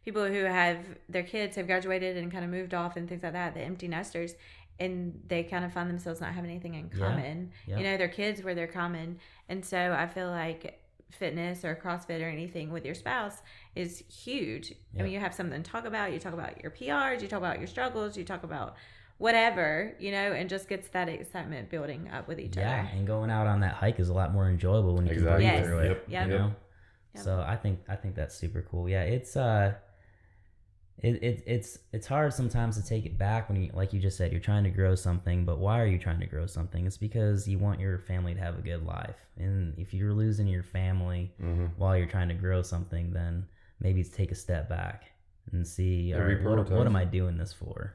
people who have their kids have graduated and kind of moved off and things like that, the empty nesters, and they kind of find themselves not having anything in common. Their kids were their common. And so I feel like fitness or CrossFit or anything with your spouse is huge. I mean, you have something to talk about. You talk about your PRs, you talk about your struggles, you talk about whatever, and just gets that excitement building up with each other. Yeah, and going out on that hike is a lot more enjoyable when you can breathe through it. Yep. So I think that's super cool. Yeah, it's it's hard sometimes to take it back when you, like you just said, you're trying to grow something. But why are you trying to grow something? It's because you want your family to have a good life. And if you're losing your family while you're trying to grow something, then maybe it's take a step back and see, all right, what am I doing this for?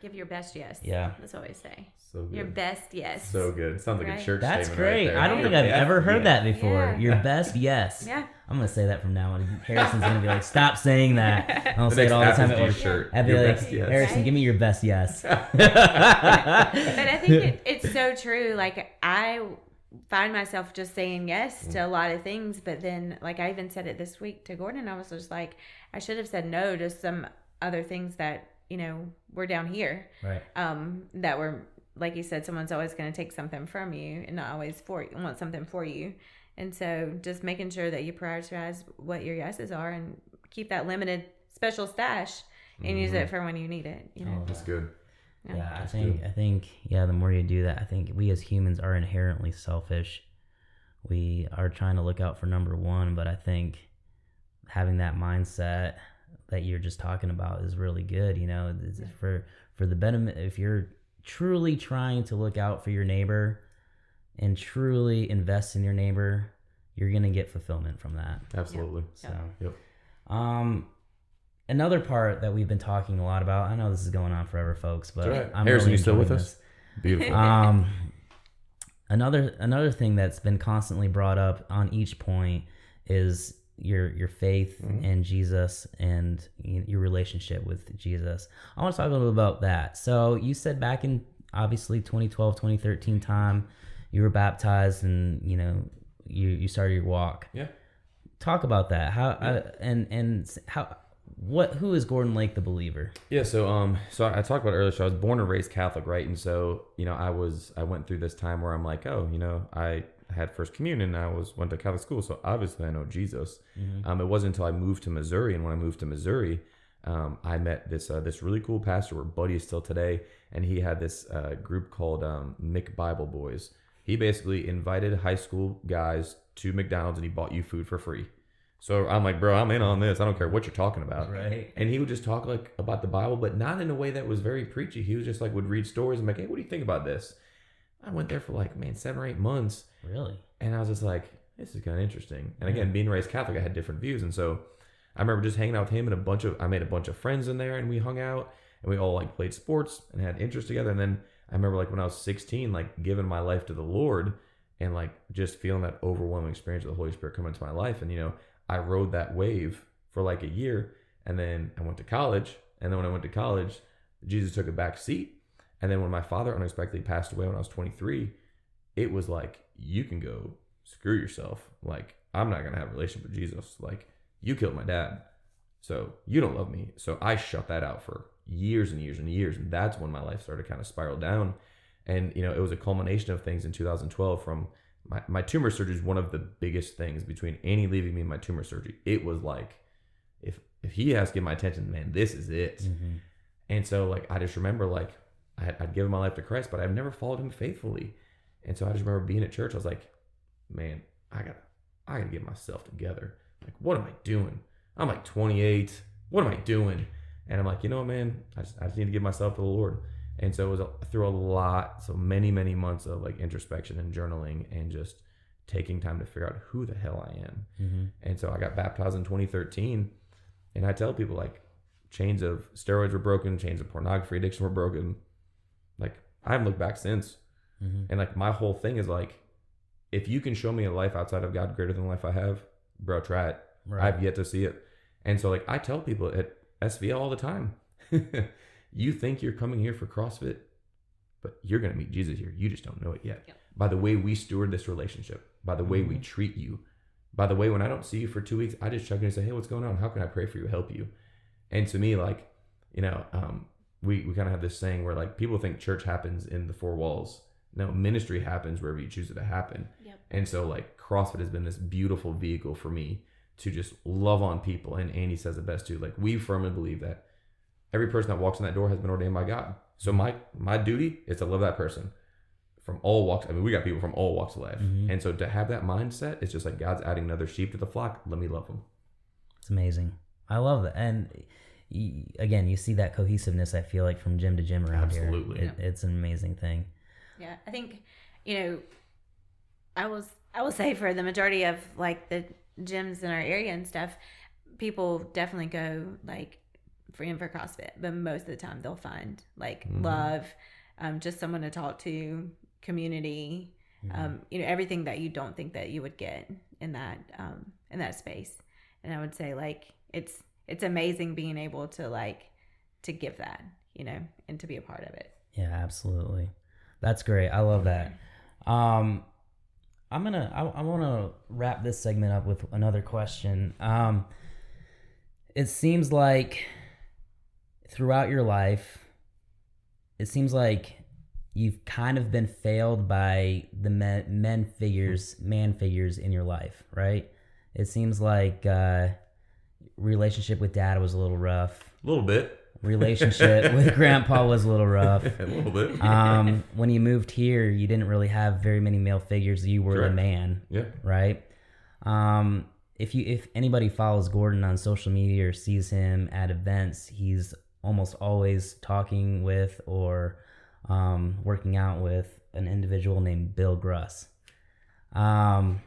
Give your best yes. Yeah. That's what I say. So good. Your best yes. So good. Sounds like a church That's statement great. right there. I don't think I've ever heard that before. Yeah. Your best yes. Yeah. I'm going to say that from now on. Harrison's going to be like, stop saying that. I'll say it all the time at work. I'd be like, Harrison, give me your best yes. But I think it's so true. Like, I find myself just saying yes to a lot of things. But then, like, I even said it this week to Gordon. I was just like, I should have said no to some other things that, we're down here. Right. That were, like you said, someone's always going to take something from you and not always want something for you. And so just making sure that you prioritize what your yeses are and keep that limited special stash and use it for when you need it. Oh, that's good. Yeah, I think, the more you do that, I think we as humans are inherently selfish. We are trying to look out for number one, but I think having that mindset that you're just talking about is really good. For the betterment, if you're truly trying to look out for your neighbor and truly invest in your neighbor, you're going to get fulfillment from that. Absolutely. Another part that we've been talking a lot about, I know this is going on forever, folks, but I'm Harrison, really you still with enjoying us? Beautiful. Another thing that's been constantly brought up on each point is your faith in Jesus and your relationship with Jesus. I want to talk a little bit about that. So you said back in obviously 2012, 2013 time, you were baptized and you started your walk. Yeah. Talk about that. Who is Gordon Lake the believer? Yeah, so I talked about it earlier. So I was born and raised Catholic, right? And so I went through this time where I'm like, I had first communion. I went to Catholic school, so obviously I know Jesus. Mm-hmm. It wasn't until I moved to Missouri, and when I moved to Missouri, I met this really cool pastor. We're buddies still today, and he had this group called Mick Bible Boys. He basically invited high school guys to McDonald's, and he bought you food for free. So I'm like, bro, I'm in on this. I don't care what you're talking about. Right. And he would just talk like about the Bible, but not in a way that was very preachy. He was just like, would read stories and be like, hey, what do you think about this? I went there for like, 7 or 8 months. Really? And I was just like, this is kind of interesting. And again, being raised Catholic, I had different views. And so I remember just hanging out with him and I made a bunch of friends in there, and we hung out and we all like played sports and had interests together. And then I remember like when I was 16, like giving my life to the Lord and like just feeling that overwhelming experience of the Holy Spirit coming into my life. And, I rode that wave for like a year, and then I went to college. And then when I went to college, Jesus took a back seat. And then when my father unexpectedly passed away when I was 23, it was like, you can go screw yourself. Like, I'm not going to have a relationship with Jesus. Like, you killed my dad, so you don't love me. So I shut that out for years and years and years. And that's when my life started to kind of spiral down. And, it was a culmination of things in 2012 from my tumor surgery is one of the biggest things between Annie leaving me and my tumor surgery. It was like, if he has to give my attention, man, this is it. Mm-hmm. And so like, I just remember like I'd given my life to Christ, but I've never followed him faithfully. And so I just remember being at church. I was like, man, I gotta get myself together. Like, what am I doing? I'm like 28. What am I doing? And I'm like, man, I just need to give myself to the Lord. And so it was through many, many months of like introspection and journaling and just taking time to figure out who the hell I am. Mm-hmm. And so I got baptized in 2013. And I tell people like chains of steroids were broken, chains of pornography addiction were broken. Like, I haven't looked back since. Mm-hmm. And like my whole thing is like, if you can show me a life outside of God greater than the life I have, bro, try it. Right. I've yet to see it. And so like I tell people at SVL all the time, you think you're coming here for CrossFit, but you're going to meet Jesus here. You just don't know it yet. Yep. By the way we steward this relationship, by the way we treat you, by the way when I don't see you for 2 weeks, I just check in and say, hey, what's going on? How can I pray for you, help you? And to me, like, we kind of have this saying where like people think church happens in the four walls. No, ministry happens wherever you choose it to happen. Yep. And so like CrossFit has been this beautiful vehicle for me to just love on people. And Andy says it best too. Like, we firmly believe that every person that walks in that door has been ordained by God. So my duty is to love that person from all walks. I mean, we got people from all walks of life. Mm-hmm. And so to have that mindset, it's just like God's adding another sheep to the flock. Let me love them. It's amazing. I love that. And again, you see that cohesiveness, I feel like, from gym to gym around Absolutely. here. It's an amazing thing. Yeah, I think, I will say for the majority of like the gyms in our area and stuff, people definitely go like for CrossFit, but most of the time they'll find like love, just someone to talk to, community, everything that you don't think that you would get in that space. And I would say like it's amazing being able to give that, and to be a part of it. Yeah, absolutely. That's great. I love that. I want to wrap this segment up with another question. It seems like throughout your life, it seems like you've kind of been failed by the man figures in your life, right? It seems like relationship with dad was a little rough. A little bit. Relationship with grandpa was a little rough. A little bit. When you moved here, you didn't really have very many male figures. You were the man. Yeah. Right. If anybody follows Gordon on social media or sees him at events, he's almost always talking with or working out with an individual named Bill Gruss. From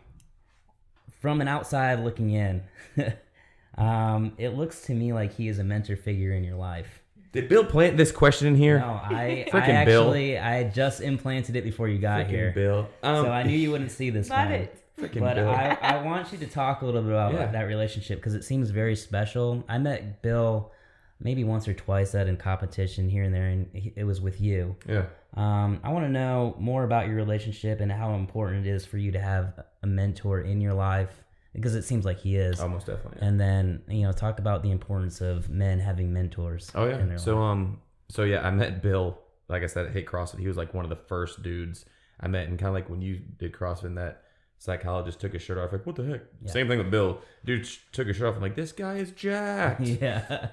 an outside looking in, it looks to me like he is a mentor figure in your life. Did Bill plant this question in here? No, I Bill. I just implanted it before you got here. Bill. So I knew you wouldn't see this Love one. it. But Bill. I want you to talk a little bit about that relationship because it seems very special. I met Bill maybe once or twice at a competition here and there, and it was with you. Yeah. I want to know more about your relationship and how important it is for you to have a mentor in your life, because it seems like he is. Almost definitely. And then, talk about the importance of men having mentors. Oh yeah. In their life. So yeah, I met Bill, like I said, at Hate CrossFit. He was like one of the first dudes I met, and kind of like when you did CrossFit in that psychologist took his shirt off. Like, what the heck? Yeah. Same thing with Bill. Dude took his shirt off. I'm like, this guy is jacked. Yeah.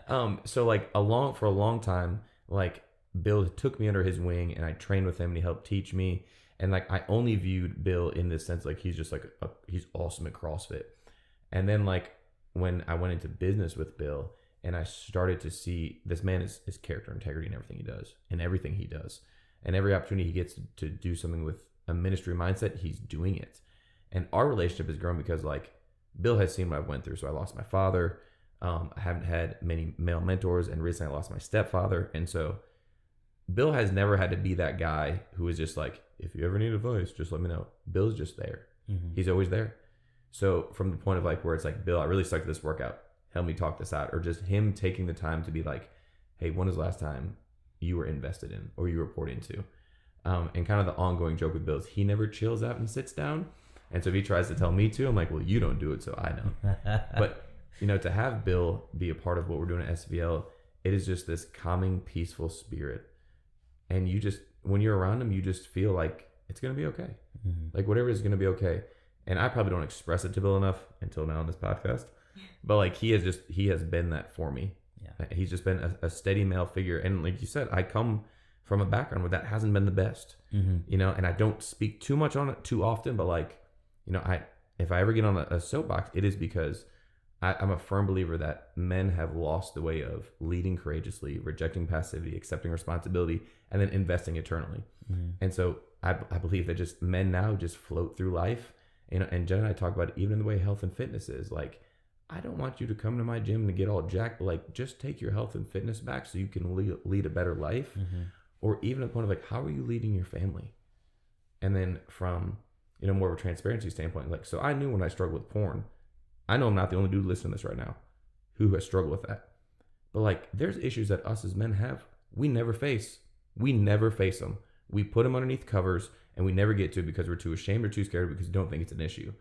So like for a long time, like Bill took me under his wing and I trained with him and he helped teach me. And like, I only viewed Bill in this sense, like he's just like, he's awesome at CrossFit. And then like when I went into business with Bill and I started to see this man is character integrity in everything he does and everything he does. And every opportunity he gets to do something with a ministry mindset, he's doing it. And our relationship has grown because like Bill has seen what I've went through. So I lost my father. I haven't had many male mentors, and recently I lost my stepfather. And so Bill has never had to be that guy who is just like, if you ever need advice, just let me know. Bill's just there. Mm-hmm. He's always there. So from the point of like where it's like, Bill, I really sucked at this workout. Help me talk this out. Or just him taking the time to be like, hey, when was the last time you were invested in or you were poured into? And kind of the ongoing joke with Bill is he never chills out and sits down. And so if he tries to tell me to, I'm like, well, you don't do it, so I know. But, you know, to have Bill be a part of what we're doing at SVL, it is just this calming, peaceful spirit. And you just, when you're around him, you just feel like it's going to be okay. Mm-hmm. Like whatever is going to be okay. And I probably don't express it to Bill enough until now on this podcast. But like he has been that for me. Yeah. He's just been a steady male figure. And like you said, I come from a background where that hasn't been the best, you know, and I don't speak too much on it too often, but like, you know, if I ever get on a soapbox, it is because I'm a firm believer that men have lost the way of leading courageously, rejecting passivity, accepting responsibility, and then investing eternally. Mm-hmm. And so I believe that just men now just float through life, you know, and Jen and I talk about it even in the way health and fitness is. Like, I don't want you to come to my gym to get all jacked, but like, just take your health and fitness back so you can lead a better life. Mm-hmm. Or even at the point of like, how are you leading your family? And then from, you know, more of a transparency standpoint, like, so I knew when I struggled with porn, I know I'm not the only dude listening to this right now who has struggled with that. But like, there's issues that us as men have, we never face. We never face them. We put them underneath covers and we never get to it because we're too ashamed or too scared because we don't think it's an issue.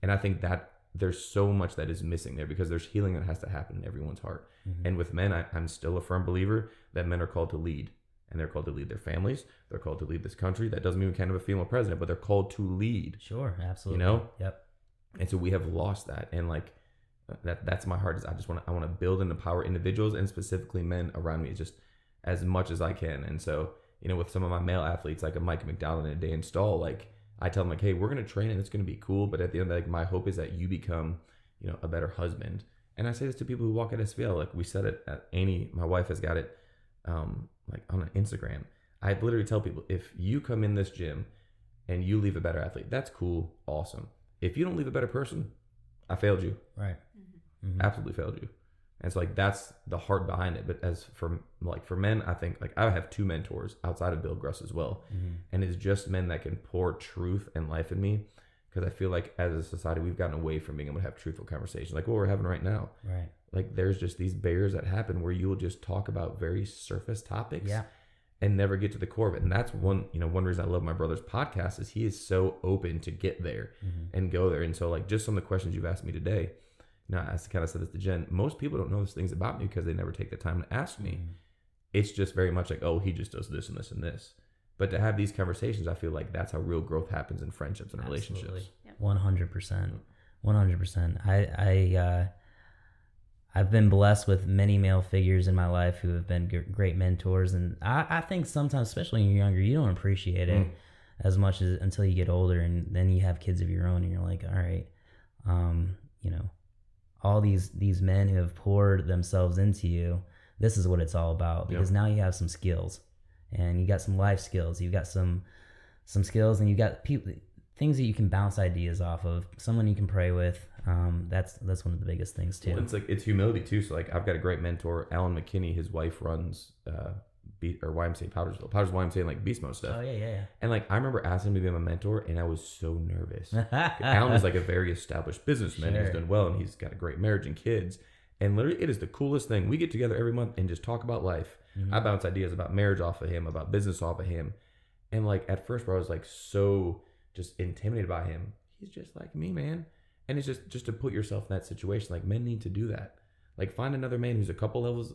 And I think that there's so much that is missing there because there's healing that has to happen in everyone's heart. Mm-hmm. And with men, I'm still a firm believer that men are called to lead. And they're called to lead their families. They're called to lead this country. That doesn't mean we can't have a female president, but they're called to lead. Sure, absolutely. You know? Yep. And so we have lost that. And like, that's my heart is I want to build and empower individuals and specifically men around me just as much as I can. And so, you know, with some of my male athletes, like a Mike McDowell and a Dan Stahl, like I tell them like, hey, we're going to train and it's going to be cool. But at the end of the day, like, my hope is that you become, you know, a better husband. And I say this to people who walk at SVL. Like we said it at Annie, my wife has got it, like on Instagram. I literally tell people, if you come in this gym and you leave a better athlete, that's cool. Awesome. If you don't leave a better person, I failed you. Right. Mm-hmm. Absolutely failed you. And so like, that's the heart behind it. But as for men, I think like I have two mentors outside of Bill Gruss as well. Mm-hmm. And it's just men that can pour truth and life in me. Because I feel like as a society, we've gotten away from being able to have truthful conversations like what we're having right now. Right. Like there's just these barriers that happen where you'll just talk about very surface topics and never get to the core of it. And that's one reason I love my brother's podcast is he is so open to get there and go there. And so like just some of the questions you've asked me today, you know, I kind of said this to Jen, most people don't know those things about me because they never take the time to ask me. It's just very much like, oh, he just does this and this and this. But to have these conversations, I feel like that's how real growth happens in friendships and relationships. 100%. 100%. I've been blessed with many male figures in my life who have been great mentors. And I think sometimes, especially when you're younger, you don't appreciate it as much as until you get older. And then you have kids of your own and you're like, all right, you know, all these men who have poured themselves into you, this is what it's all about. Because now you have some skills and you got some life skills. You've got some skills and you got people, things that you can bounce ideas off of, someone you can pray with. That's one of the biggest things too. Well, it's humility too. So like I've got a great mentor, Alan McKinney. His wife runs YMCA Powdersville YMCA and like beast mode stuff. Oh yeah. And like I remember asking him to be my mentor, and I was so nervous. Alan is like a very established businessman. Sure. He's done well, and he's got a great marriage and kids. And literally, it is the coolest thing. We get together every month and just talk about life. Mm-hmm. I bounce ideas about marriage off of him, about business off of him. And like at first, where I was like so just intimidated by him, he's just like me, man. And it's just to put yourself in that situation. Like men need to do that. Like find another man who's a couple levels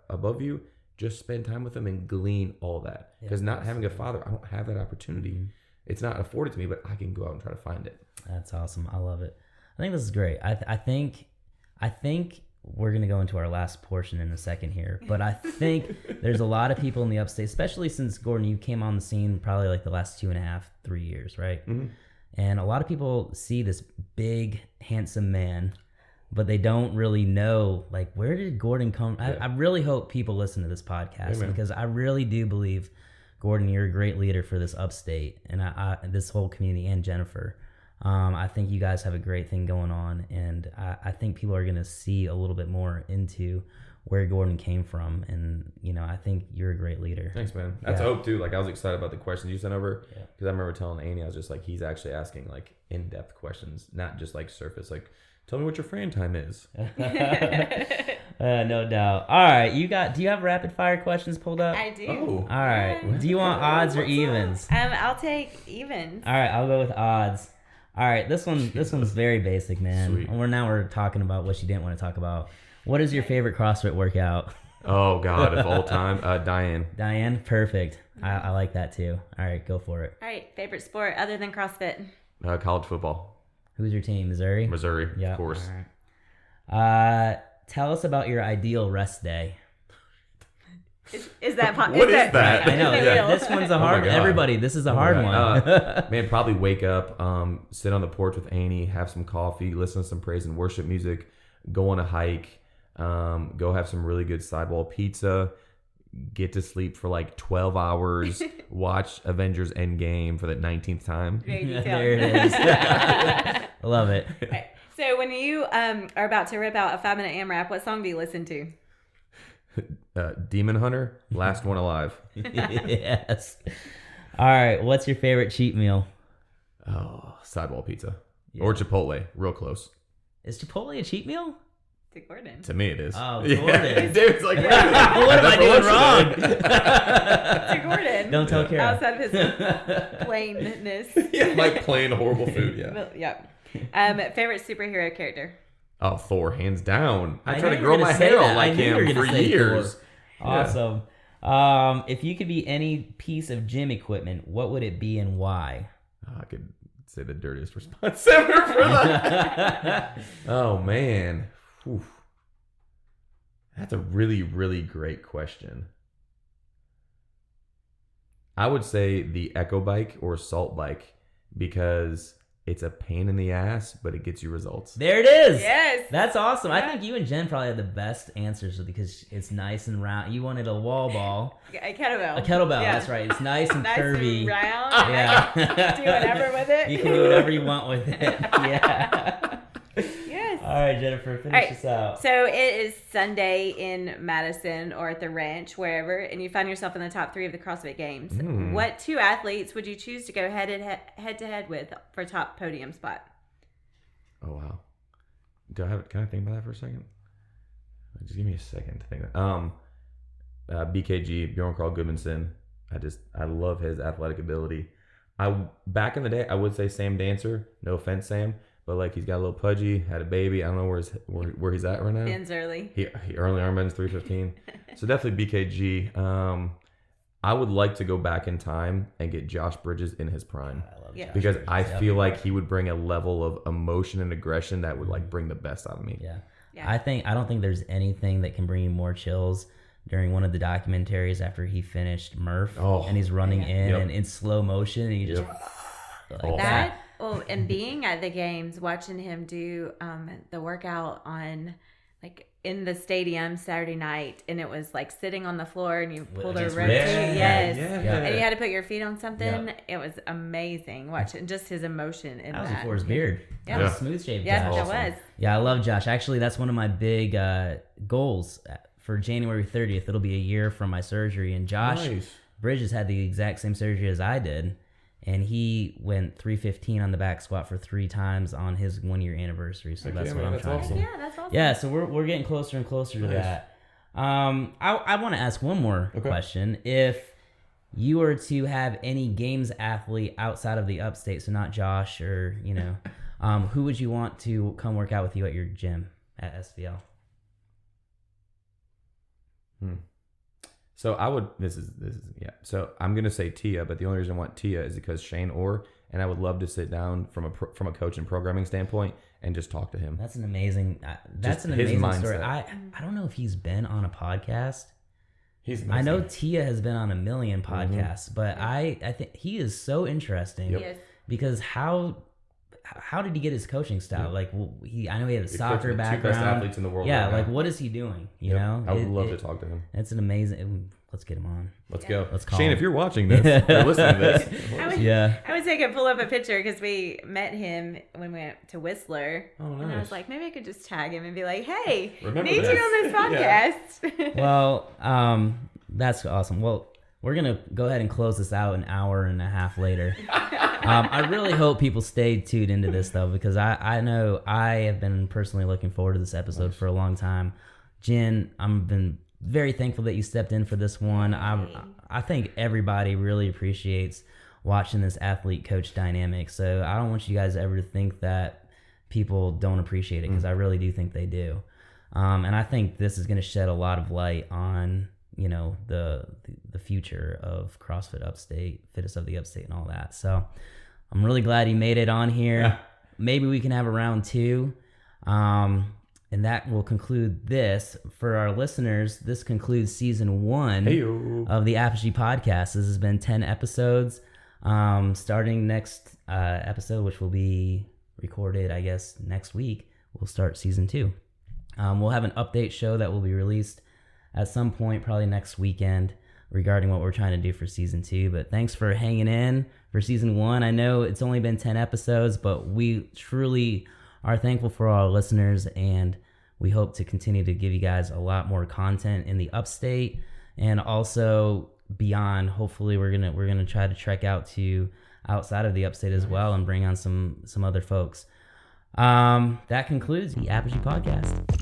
above you. Just spend time with them and glean all that. Because not having a father, I don't have that opportunity. it's not afforded to me, but I can go out and try to find it. That's awesome. I love it. I think this is great. I think we're going to go into our last portion in a second here, but I think there's a lot of people in the Upstate, especially since Gordon, you came on the scene probably like the last 2.5, 3 years, right? Mm-hmm. And a lot of people see this big, handsome man, but they don't really know, like, where did Gordon come? Yeah. I really hope people listen to this podcast Amen. because I really do believe, Gordon, you're a great leader for this Upstate and this whole community, and Jennifer. I think you guys have a great thing going on, and I think people are going to see a little bit more into where Gordon came from, and I think you're a great leader. Thanks, man. That's hope too. Like, I was excited about the questions you sent over, because I remember telling Annie, I was just like, he's actually asking like in-depth questions, not just like surface. Like, tell me what your Fran time is. No doubt. All right, do you have rapid fire questions pulled up? I do. Oh. All right. Do you want odds or evens? I'll take evens. All right, I'll go with odds. All right, this one's very basic, man. Sweet. We're talking about what you didn't want to talk about. What is your favorite CrossFit workout? Oh God, of all time, Diane. Diane, perfect. I like that too. All right, go for it. All right, favorite sport other than CrossFit? College football. Who's your team? Missouri? Missouri, Yeah, of course. All right. Tell us about your ideal rest day. Is that What is that? I know. Yeah. This one's a hard one. God. Everybody, this is a hard one. Man, probably wake up, sit on the porch with Annie, have some coffee, listen to some praise and worship music, go on a hike, go have some really good sidewall pizza, get to sleep for like 12 hours, watch Avengers Endgame for the 19th time. Very detailed. There it is. I love it. Right. So when you are about to rip out a 5-minute AMRAP, what song do you listen to? Demon Hunter, Last One Alive. Yes. All right. What's your favorite cheat meal? Oh, sidewall pizza. Or Chipotle, real close. Is Chipotle a cheat meal? To Gordon. To me, it is. Oh, Yeah. Gordon. David's like, What am I doing wrong? To Gordon. Don't tell Kara. Outside of his plainness. Yeah, like plain horrible food. Yeah. Well, yeah. Favorite superhero character? Oh, Thor, hands down. I I tried knew to you were grow my gonna say hair that. out like I knew you were him gonna for say years. Thor. Awesome. If you could be any piece of gym equipment, what would it be and why? I could say the dirtiest response ever for that. Oh, man. Whew. That's a really, really great question. I would say the Echo Bike or Salt Bike, because it's a pain in the ass, but it gets you results. There it is. Yes. That's awesome. I Yeah. think you and Jen probably had the best answers because it's nice and round. You wanted a wall ball. A kettlebell. A kettlebell, Yeah. that's right. It's nice and Nice curvy. and round. Yeah. Do whatever with it. You can do whatever you want with it. Yeah. Yes. All right, Jennifer, finish All right. this out. So it is Sunday in Madison or at the ranch, wherever, and you find yourself in the top 3 of the CrossFit Games. What 2 athletes would you choose to go head to head with for top podium spot? Oh, wow. Can I think about that for a second? Just give me a second to think. BKG, Bjorn Carl Goodmanson. I love his athletic ability. Back in the day, I would say Sam Dancer. No offense, Sam. But like, he's got a little pudgy, had a baby. I don't know where he's at right now. Ends early. He early Armbands 315. So definitely BKG. I would like to go back in time and get Josh Bridges in his prime, Yeah. because I feel like he would bring a level of emotion and aggression that would like bring the best out of me. Yeah. Yeah. I don't think there's anything that can bring you more chills during one of the documentaries after he finished Murph and he's running in and in slow motion and you just like That, and being at the games, watching him do the workout on like in the stadium Saturday night, and it was like sitting on the floor and you pulled a Against rotate, Rich. yes, Yeah. and you had to put your feet on something. It was amazing watching just his emotion in That was that. before his beard. Yeah. That was smooth shaved. Yeah, Josh. that was. Yeah, I love Josh. Actually, that's one of my big goals for January 30th. It'll be a year from my surgery, and Josh Bridges had the exact same surgery as I did, and he went 315 on the back squat for 3 times on his 1-year anniversary. So that's what I'm trying to do. Yeah, that's awesome. Yeah, so we're getting closer and closer to that. I want to ask one more question. If you were to have any games athlete outside of the Upstate, so not Josh or who would you want to come work out with you at your gym at SVL? So I would. This is yeah. So I'm gonna say Tia, but the only reason I want Tia is because Shane Orr, and I would love to sit down from a coach and programming standpoint and just talk to him. That's an amazing. That's an amazing story. I don't know if he's been on a podcast. I know Tia has been on a million podcasts, but I think he is so interesting. Yes. Because how did he get his coaching style? Like I know he had a soccer background. Two best athletes in the world. Yeah, right like now. what is he doing? You know, I would love to talk to him. It's an amazing. Let's get him on. Let's go. Let's call Shane, him. if you're watching this, or listening to this, I wish I could pull up a picture because we met him when we went to Whistler. Oh, nice. And I was like, maybe I could just tag him and be like, hey, Remember need this. you on this podcast. Well, that's awesome. Well, we're going to go ahead and close this out an hour and a half later. I really hope people stay tuned into this, though, because I know I have been personally looking forward to this episode for a long time. Jen, I've been very thankful that you stepped in for this one. I think everybody really appreciates watching this athlete-coach dynamic, so I don't want you guys ever to think that people don't appreciate it, because I really do think they do. And I think this is going to shed a lot of light on the future of CrossFit Upstate, Fittest of the Upstate, and all that. So I'm really glad he made it on here. Yeah. Maybe we can have a round 2. And that will conclude this. For our listeners, this concludes season 1 of the Apogee Podcast. This has been 10 episodes. Starting next episode, which will be recorded, I guess, next week, we'll start season 2. We'll have an update show that will be released at some point, probably next weekend, regarding what we're trying to do for season 2. But thanks for hanging in for season 1. I know it's only been 10 episodes, but we truly are thankful for our listeners, and we hope to continue to give you guys a lot more content in the Upstate and also beyond. Hopefully we're gonna try to trek out to outside of the Upstate as well and bring on some other folks. That concludes the Apogee Podcast.